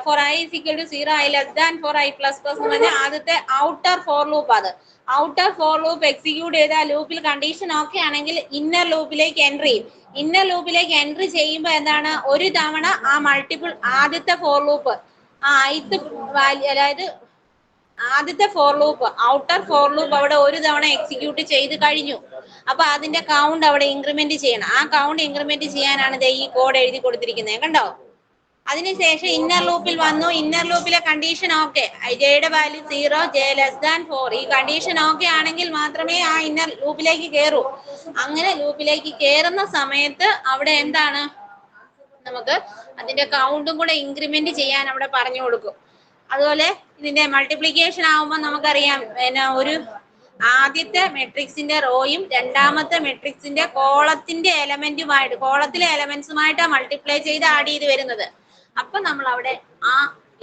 For I is equal to 0, I less than four I plus plus എന്ന് പറഞ്ഞാൽ ആദ്യത്തെ ഔട്ടർ ഫോർ ലൂപ്പ്. അത് ഔട്ടർ ഫോർ ലൂപ്പ് എക്സിക്യൂട്ട് ചെയ്ത ലൂപ്പിൽ കണ്ടീഷൻ ഓക്കെ ആണെങ്കിൽ ഇന്നർ ലൂപ്പിലേക്ക് എൻട്രി ചെയ്യും. ഇന്നർ ലൂപ്പിലേക്ക് എൻട്രി ചെയ്യുമ്പോൾ എന്താണ്, ഒരു തവണ ആ മൾട്ടിപ്പിൾ ആദ്യത്തെ ഫോർ ലൂപ്പ് ആ ith വാല്യൂ, അതായത് ആദ്യത്തെ for loop outer for loop അവിടെ ഒരു തവണ എക്സിക്യൂട്ട് ചെയ്ത് കഴിഞ്ഞു. അപ്പൊ അതിന്റെ കൗണ്ട് അവിടെ ഇൻക്രിമെന്റ് ചെയ്യണം. ആ കൗണ്ട് ഇൻക്രിമെന്റ് ചെയ്യാനാണ് ഈ കോഡ് എഴുതി കൊടുത്തിരിക്കുന്നത്, കണ്ടോ? അതിനുശേഷം ഇന്നർ ലൂപ്പിൽ വന്നു. ഇന്നർ ലൂപ്പിലെ കണ്ടീഷൻ ഓക്കെ, ജെയുടെ വാല്യൂ 0, ജെ ലെസ് ദാൻ 4. ഈ കണ്ടീഷൻ ഓക്കെ ആണെങ്കിൽ മാത്രമേ ആ ഇന്നർ ലൂപ്പിലേക്ക് കയറൂ. അങ്ങനെ ലൂപ്പിലേക്ക് കയറുന്ന സമയത്ത് അവിടെ എന്താണ്, നമുക്ക് അതിന്റെ കൗണ്ടും കൂടെ ഇൻക്രിമെന്റ് ചെയ്യാൻ അവിടെ പറഞ്ഞു കൊടുക്കും. അതുപോലെ ഇതിന്റെ മൾട്ടിപ്ലിക്കേഷൻ ആവുമ്പോൾ നമുക്കറിയാം, ഒരു ആദ്യത്തെ മെട്രിക്സിന്റെ റോയും രണ്ടാമത്തെ മെട്രിക്സിന്റെ കോളത്തിന്റെ എലമെന്റുമായിട്ട്, കോളത്തിലെ എലമെന്റ്സുമായിട്ടാണ് മൾട്ടിപ്ലൈ ചെയ്ത് ആഡ് ചെയ്ത് വരുന്നത്. അപ്പൊ നമ്മൾ അവിടെ ആ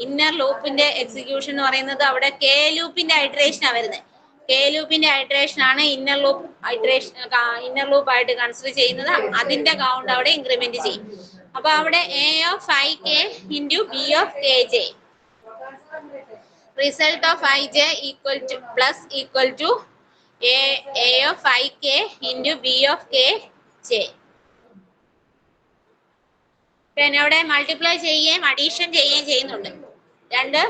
ഇന്നർ ലൂപ്പിന്റെ എക്സിക്യൂഷൻ എന്ന് പറയുന്നത് അവിടെ കെ ലൂപ്പിന്റെ ഐറ്ററേഷനാണ് വരുന്നത്. കെ ലൂപ്പിന്റെ ഐറ്ററേഷൻ ആണ് inner loop iteration, inner loop ആയിട്ട് കൺസിഡർ ചെയ്യുന്നത്. അതിന്റെ കൗണ്ട് അവിടെ ഇൻക്രിമെന്റ് ചെയ്യും. അപ്പൊ അവിടെ A of I K into B of K J, result of ij equal to plus equal to a of ik into b of kj. പിന്നെ അവിടെ multiply ചെയ്യുകയും അഡീഷൻ ചെയ്യുകയും ചെയ്യുന്നുണ്ട് രണ്ട്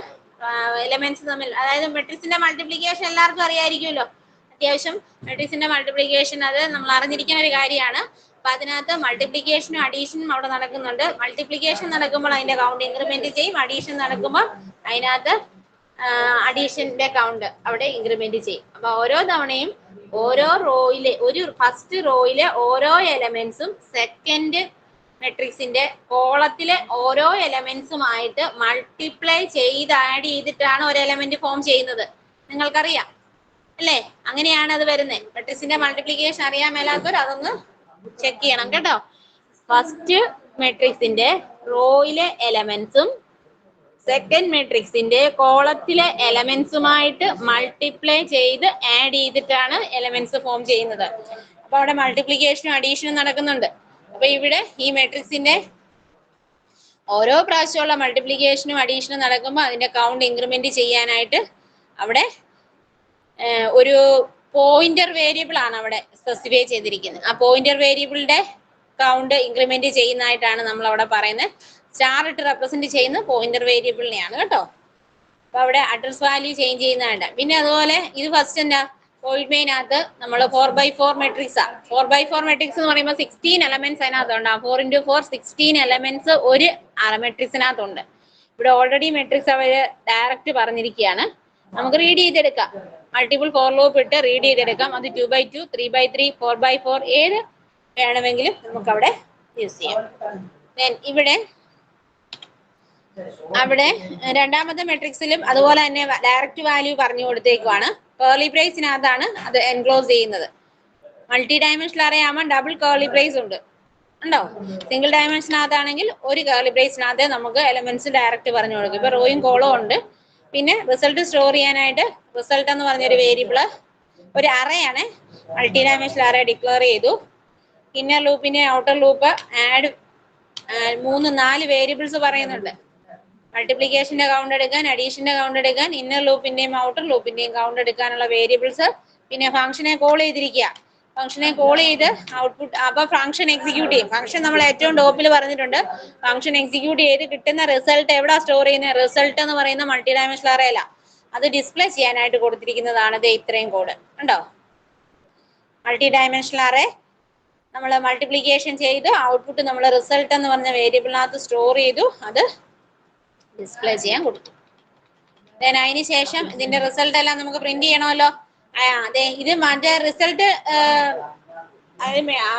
എലമെന്റ്സ് തമ്മിൽ. അതായത് മെട്രിക്സിന്റെ മൾട്ടിപ്ലിക്കേഷൻ എല്ലാവർക്കും അറിയായിരിക്കുമല്ലോ, അത്യാവശ്യം മെട്രിക്സിന്റെ മൾട്ടിപ്ലിക്കേഷൻ അത് നമ്മൾ അറിഞ്ഞിരിക്കുന്ന ഒരു കാര്യമാണ്. അപ്പൊ അതിനകത്ത് മൾട്ടിപ്ലിക്കേഷനും അഡീഷനും അവിടെ നടക്കുന്നുണ്ട്. മൾട്ടിപ്ലിക്കേഷൻ നടക്കുമ്പോൾ അതിന്റെ കൗണ്ട് ഇൻക്രിമെന്റ് ചെയ്യും, അഡീഷൻ നടക്കുമ്പോൾ അതിനകത്ത് അഡീഷന്റെ കൗണ്ട് അവിടെ ഇൻക്രിമെന്റ് ചെയ്യും. അപ്പൊ ഓരോ തവണയും ഓരോ റോയിലെ ഫസ്റ്റ് റോയിലെ ഓരോ എലമെന്റ്സും സെക്കൻഡ് മെട്രിക്സിന്റെ കോളത്തിലെ ഓരോ എലമെന്റ്സുമായിട്ട് മൾട്ടിപ്ലൈ ചെയ്ത് ആഡ് ചെയ്തിട്ടാണ് ഒരു എലമെന്റ് ഫോം ചെയ്യുന്നത്. നിങ്ങൾക്കറിയാം അല്ലേ? അങ്ങനെയാണ് അത് വരുന്നത്. മെട്രിക്സിന്റെ മൾട്ടിപ്ലിക്കേഷൻ അറിയാൻ മേലാത്തവർ അതൊന്ന് ചെക്ക് ചെയ്യണം കേട്ടോ. ഫസ്റ്റ് മെട്രിക്സിന്റെ റോയിലെ എലമെന്റ്സും സെക്കൻഡ് മെട്രിക്സിന്റെ കോളത്തിലെ എലമെന്റ്സുമായിട്ട് മൾട്ടിപ്ലൈ ചെയ്ത് ആഡ് ചെയ്തിട്ടാണ് എലമെന്റ്സ് ഫോം ചെയ്യുന്നത്. അപ്പൊ അവിടെ മൾട്ടിപ്ലിക്കേഷനും അഡീഷനും നടക്കുന്നുണ്ട്. അപ്പൊ ഇവിടെ ഈ മെട്രിക്സിന്റെ ഓരോ പ്രാവശ്യമുള്ള മൾട്ടിപ്ലിക്കേഷനും അഡീഷനും നടക്കുമ്പോൾ അതിന്റെ കൗണ്ട് ഇൻക്രിമെന്റ് ചെയ്യാനായിട്ട് അവിടെ ഒരു പോയിന്റർ വേരിയബിൾ ആണ് അവിടെ സ്പെസിഫൈ ചെയ്തിരിക്കുന്നത്. ആ പോയിന്റർ വേരിയബിളിന്റെ കൗണ്ട് ഇൻക്രിമെന്റ് ചെയ്യുന്നതായിട്ടാണ് നമ്മൾ അവിടെ പറയുന്നത്. സ്റ്റാർ ഇട്ട് റെപ്രസെന്റ് ചെയ്യുന്ന പോയിന്റർ വേരിയബിളിനെയാണ് കേട്ടോ. അപ്പൊ അവിടെ അഡ്രസ് വാല്യൂ ചേഞ്ച് ചെയ്യുന്നതാണ്. പിന്നെ അതുപോലെ ഇത് ഫസ്റ്റ് എന്താ, വോയിഡ് മെയിനകത്ത് നമ്മൾ 4x4 മെട്രിക്സ് ആണ്. 4x4 മെട്രിക്സ് എന്ന് പറയുമ്പോൾ 16 എലമെന്റ്സ് അതിനകത്തുണ്ട്. 4 × 4 16 എലമെന്റ്സ് ഒരു മെട്രിക്സിനകത്തുണ്ട്. ഇവിടെ ഓൾറെഡി മെട്രിക്സ് അവര് ഡയറക്റ്റ് പറഞ്ഞിരിക്കുകയാണ്, നമുക്ക് റീഡ് ചെയ്തെടുക്കാം. മൾട്ടിപ്പിൾ ഫോർ ലൂപ്പ് ഇട്ട് റീഡ് ചെയ്തെടുക്കാം. അത് 2x2, 3x3, 4x4 ഏത് വേണമെങ്കിലും നമുക്ക് അവിടെ യൂസ് ചെയ്യാം. അവിടെ രണ്ടാമത്തെ മെട്രിക്സിലും അതുപോലെ തന്നെ ഡയറക്റ്റ് വാല്യൂ പറഞ്ഞു കൊടുത്തേക്കുവാണ്. കേർലി ബ്രേസിനകത്താണ് അത് എൻക്ലോസ് ചെയ്യുന്നത്. മൾട്ടി ഡയമെൻഷണൽ അറേ ആകുമ്പോൾ ഡബിൾ കേർലി ബ്രേസ് ഉണ്ട്, ഉണ്ടോ? സിംഗിൾ ഡയമെൻഷനകത്താണെങ്കിൽ ഒരു കേർലി ബ്രേസിനകത്ത് നമുക്ക് എലമെന്റ്സ് ഡയറക്റ്റ് പറഞ്ഞു കൊടുക്കും. ഇപ്പൊ റോയും കോളവും ഉണ്ട്. പിന്നെ റിസൾട്ട് സ്റ്റോർ ചെയ്യാനായിട്ട് റിസൾട്ട് എന്ന് പറഞ്ഞൊരു വേരിയബിള്, ഒരു അറേ ആണ്, മൾട്ടി ഡയമെൻഷണൽ അറേ ഡിക്ലെയർ ചെയ്തു. ഇന്നർ ലൂപ്പിന്റെ ഔട്ടർ ലൂപ്പ് ആഡ് 3-4 വേരിയബിൾസ് പറയുന്നുണ്ട്. മൾട്ടിപ്ലിക്കേഷന്റെ കൗണ്ട് എടുക്കാൻ, അഡീഷന്റെ കൗണ്ട് എടുക്കാൻ, ഇന്നർ ലൂപ്പിന്റെയും ഔട്ടർ ലൂപ്പിന്റെയും കൗണ്ട് എടുക്കാനുള്ള വേരിയബിൾസ്. പിന്നെ ഫംഗ്ഷനെ കോൾ ചെയ്തിരിക്കുക. ഫംഗ്ഷനെ കോൾ ചെയ്ത് ഔട്ട്പുട്ട് അപ്പൊ ഫംഗ്ഷൻ എക്സിക്യൂട്ട് ചെയ്യും. ഫംഗ്ഷൻ നമ്മൾ ഏറ്റവും ടോപ്പിൽ പറഞ്ഞിട്ടുണ്ട്. ഫംഗ്ഷൻ എക്സിക്യൂട്ട് ചെയ്ത് കിട്ടുന്ന റിസൾട്ട് എവിടെ സ്റ്റോർ ചെയ്യുന്ന റിസൾട്ട് എന്ന് പറയുന്ന മൾട്ടി ഡയമെൻഷണൽ അറേയില. അത് ഡിസ്പ്ലേ ചെയ്യാനായിട്ട് കൊടുത്തിരിക്കുന്നതാണ് ദേ ഇത്രയും കോഡ് ഉണ്ടോ. മൾട്ടി ഡയമെൻഷണൽ അറേ നമ്മൾ മൾട്ടിപ്ലിക്കേഷൻ ചെയ്ത് ഔട്ട്പുട്ട് നമ്മൾ റിസൾട്ട് എന്ന് പറഞ്ഞ വേരിയബിളിനകത്ത് സ്റ്റോർ ചെയ്തു. അത് ഡിസ്പ്ലേ ചെയ്യാൻ കൊടുത്തു. അതിന് ശേഷം ഇതിന്റെ റിസൾട്ട് എല്ലാം നമുക്ക് പ്രിന്റ് ചെയ്യണമല്ലോ. അതെ, ഇത് മറ്റേ റിസൾട്ട്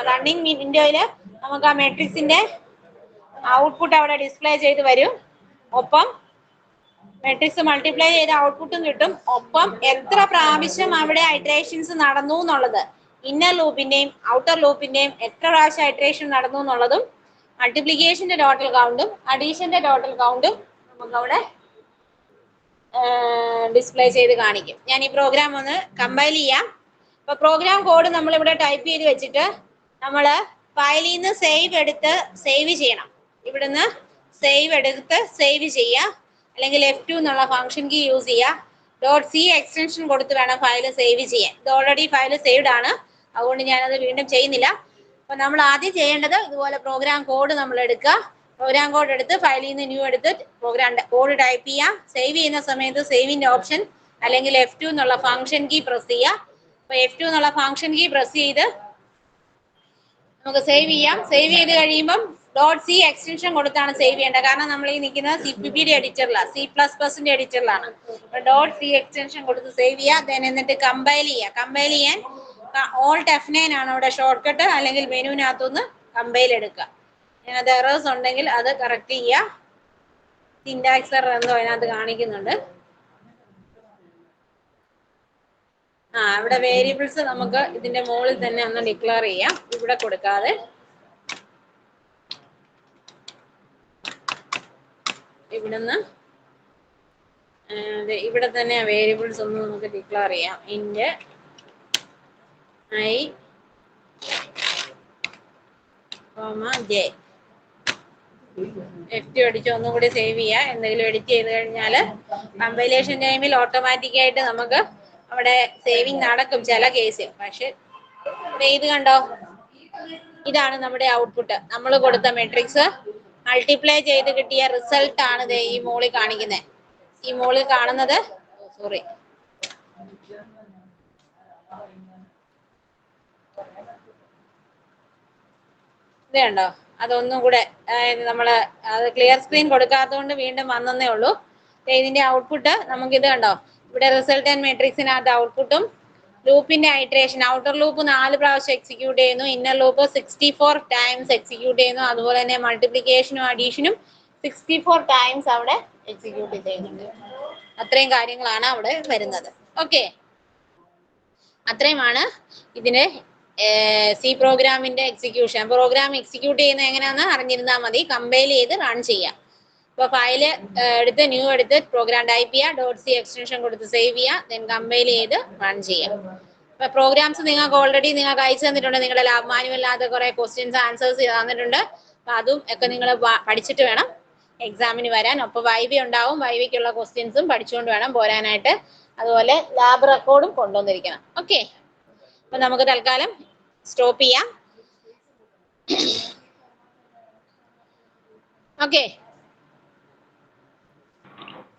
റണ്ണിങ് വിൻഡോയില് നമുക്ക് ആ മെട്രിക്സിന്റെ ഔട്ട്പുട്ട് അവിടെ ഡിസ്പ്ലേ ചെയ്ത് വരും. ഒപ്പം മെട്രിക്സ് മൾട്ടിപ്ലൈ ചെയ്ത ഔട്ട്പുട്ടും കിട്ടും. ഒപ്പം എത്ര പ്രാവശ്യം അവിടെ ഐട്രേഷൻസ് നടന്നു എന്നുള്ളത്, ഇന്നർ ലൂപ്പിന്റെയും ഔട്ടർ ലൂപ്പിന്റെയും എത്ര പ്രാവശ്യം ഐട്രേഷൻ നടന്നു എന്നുള്ളതും, മൾട്ടിപ്ലിക്കേഷന്റെ ടോട്ടൽ കൗണ്ടും അഡീഷന്റെ ടോട്ടൽ കൗണ്ടും നമുക്ക് അവിടെ ഡിസ്പ്ലേ ചെയ്ത് കാണിക്കും. ഞാൻ ഈ പ്രോഗ്രാം ഒന്ന് കമ്പൈൽ ചെയ്യാം. അപ്പൊ പ്രോഗ്രാം കോഡ് നമ്മൾ ഇവിടെ ടൈപ്പ് ചെയ്ത് വെച്ചിട്ട് നമ്മൾ ഫയലിൽ നിന്ന് സേവ് എടുത്ത് സേവ് ചെയ്യണം. ഇവിടുന്ന് സേവ് എടുത്ത് സേവ് ചെയ്യുക, അല്ലെങ്കിൽ F2 എന്നുള്ള ഫംഗ്ഷൻ കീ യൂസ് ചെയ്യുക. .c എക്സ്റ്റൻഷൻ കൊടുത്ത് വേണം ഫയൽ സേവ് ചെയ്യാൻ. ഇത് ഓൾറെഡി ഫയൽ സേവ്ഡ് ആണ്, അതുകൊണ്ട് ഞാനത് വീണ്ടും ചെയ്യുന്നില്ല. അപ്പൊ നമ്മൾ ആദ്യം ചെയ്യേണ്ടത് ഇതുപോലെ പ്രോഗ്രാം കോഡ് നമ്മൾ എടുക്കുക. പ്രോഗ്രാം കോഡ് എടുത്ത് ഫയലിൽ നിന്ന് ന്യൂ എടുത്ത് പ്രോഗ്രാം കോഡ് ടൈപ്പ് ചെയ്യാം. സേവ് ചെയ്യുന്ന സമയത്ത് സേവിന്റെ ഓപ്ഷൻ അല്ലെങ്കിൽ F2 എന്നുള്ള ഫംഗ്ഷൻ കീ പ്രസ് ചെയ്യുക. അപ്പൊ F2 എന്നുള്ള ഫംഗ്ഷൻ കീ പ്രസ് ചെയ്ത് നമുക്ക് സേവ് ചെയ്യാം. സേവ് ചെയ്ത് കഴിയുമ്പം .c എക്സ്റ്റൻഷൻ കൊടുത്താണ് സേവ് ചെയ്യേണ്ടത്. കാരണം നമ്മൾ ഈ നിൽക്കുന്നത് CPP എഡിറ്ററിലാണ്, C++ന്റെ എഡിറ്ററിലാണ്. .c എക്സ്റ്റൻഷൻ കൊടുത്ത് സേവ് ചെയ്യുക. എന്നിട്ട് കമ്പൈൽ ചെയ്യുക. കമ്പൈൽ ചെയ്യാൻ Alt F9 ആണ് അവിടെ ഷോർട്ട് കട്ട്, അല്ലെങ്കിൽ മെനുവിനകത്തുനിന്ന് കമ്പൈൽ എടുക്കുക. അതിനകത്ത് എറേഴ്സ് ഉണ്ടെങ്കിൽ അത് കറക്റ്റ് ചെയ്യുക. സിന്റാക്സ് എറർ എന്തോ അതിനകത്ത് കാണിക്കുന്നുണ്ട്. ഇവിടെ വേരിയബിൾസ് നമുക്ക് ഇതിന്റെ മുകളിൽ തന്നെ ഒന്ന് ഡിക്ലെയർ ചെയ്യാം, ഇവിടെ കൊടുക്കാതെ. ഇവിടുന്ന് ഇവിടെ തന്നെ വേരിയബിൾസ് ഒന്ന് നമുക്ക് ഡിക്ലെയർ ചെയ്യാം. Int I, j. F2 അടിച്ച് ഒന്നുകൂടി സേവ് ചെയ്യുക. എന്തെങ്കിലും എഡിറ്റ് ചെയ്ത് കഴിഞ്ഞാൽ കമ്പൈലേഷൻ ടൈമിൽ ഓട്ടോമാറ്റിക് ആയിട്ട് നമുക്ക് അവിടെ സേവിങ് നടക്കും ചില കേസിൽ. പക്ഷെ ഇത് കണ്ടോ, ഇതാണ് നമ്മുടെ ഔട്ട്പുട്ട്. നമ്മൾ കൊടുത്ത മെട്രിക്സ് മൾട്ടിപ്ലൈ ചെയ്ത് കിട്ടിയ റിസൾട്ട് ആണ് ഈ മോളിൽ കാണിക്കുന്നത്. ഈ മോളിൽ കാണുന്നത് സോറി ഇത് കണ്ടോ, അതൊന്നും കൂടെ നമ്മള് അത് ക്ലിയർ സ്ക്രീൻ കൊടുക്കാത്തതുകൊണ്ട് വീണ്ടും വന്നേ ഉള്ളൂ. ഇതിന്റെ ഔട്ട്പുട്ട് നമുക്ക് ഇത് കണ്ടോ, ഇവിടെ റിസൾട്ട് ആൻഡ് മെട്രിക്സിനകത്ത് ഔട്ട്പുട്ടും ലൂപ്പിന്റെ ഐട്രേഷൻ ഔട്ടർ ലൂപ്പ് 4 പ്രാവശ്യം എക്സിക്യൂട്ട് ചെയ്യുന്നു, ഇന്നർ ലൂപ്പ് 64 ടൈംസ് എക്സിക്യൂട്ട് ചെയ്യുന്നു. അതുപോലെ തന്നെ മൾട്ടിപ്ലിക്കേഷനും അഡീഷനും 64 ടൈംസ് അവിടെ എക്സിക്യൂട്ട് ചെയ്യുന്നുണ്ട്. അത്രയും കാര്യങ്ങളാണ് അവിടെ വരുന്നത്. ഓക്കെ, അത്രയുമാണ് ഇതിന്റെ സി പ്രോഗ്രാമിന്റെ എക്സിക്യൂഷൻ. പ്രോഗ്രാം എക്സിക്യൂട്ട് ചെയ്യുന്നത് എങ്ങനെയാണെന്ന് അറിഞ്ഞിരുന്നാൽ മതി. കമ്പൈൽ ചെയ്ത് റൺ ചെയ്യാം. ഇപ്പൊ ഫയല് എടുത്ത് ന്യൂ എടുത്ത് പ്രോഗ്രാം ടൈപ്പ് ചെയ്യുക, .c എക്സ്റ്റൻഷൻ കൊടുത്ത് സേവ് ചെയ്യുക, ദെൻ കമ്പൈൽ ചെയ്ത് റൺ ചെയ്യാം. ഇപ്പൊ പ്രോഗ്രാംസ് നിങ്ങൾക്ക് ഓൾറെഡി നിങ്ങൾക്ക് അയച്ചു തന്നിട്ടുണ്ട്. നിങ്ങളുടെ ലാബ് മാനുവലിനകത്ത് കുറെ ക്വസ്റ്റ്യൻസ് ആൻസേഴ്സ് തന്നിട്ടുണ്ട്. അപ്പൊ അതും ഒക്കെ നിങ്ങൾ പഠിച്ചിട്ട് വേണം എക്സാമിന് വരാൻ. ഒപ്പം വൈവി ഉണ്ടാവും, വൈവിക്കുള്ള ക്വസ്റ്റ്യൻസും പഠിച്ചുകൊണ്ട് വേണം പോരാനായിട്ട്. അതുപോലെ ലാബ് റെക്കോർഡും കൊണ്ടുവന്നിരിക്കണം. ഓക്കെ, അപ്പൊ നമുക്ക് തൽക്കാലം സ്റ്റോപ്പ് ചെയ്യാം. Okay,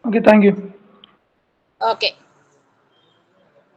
okay, thank you. Okay.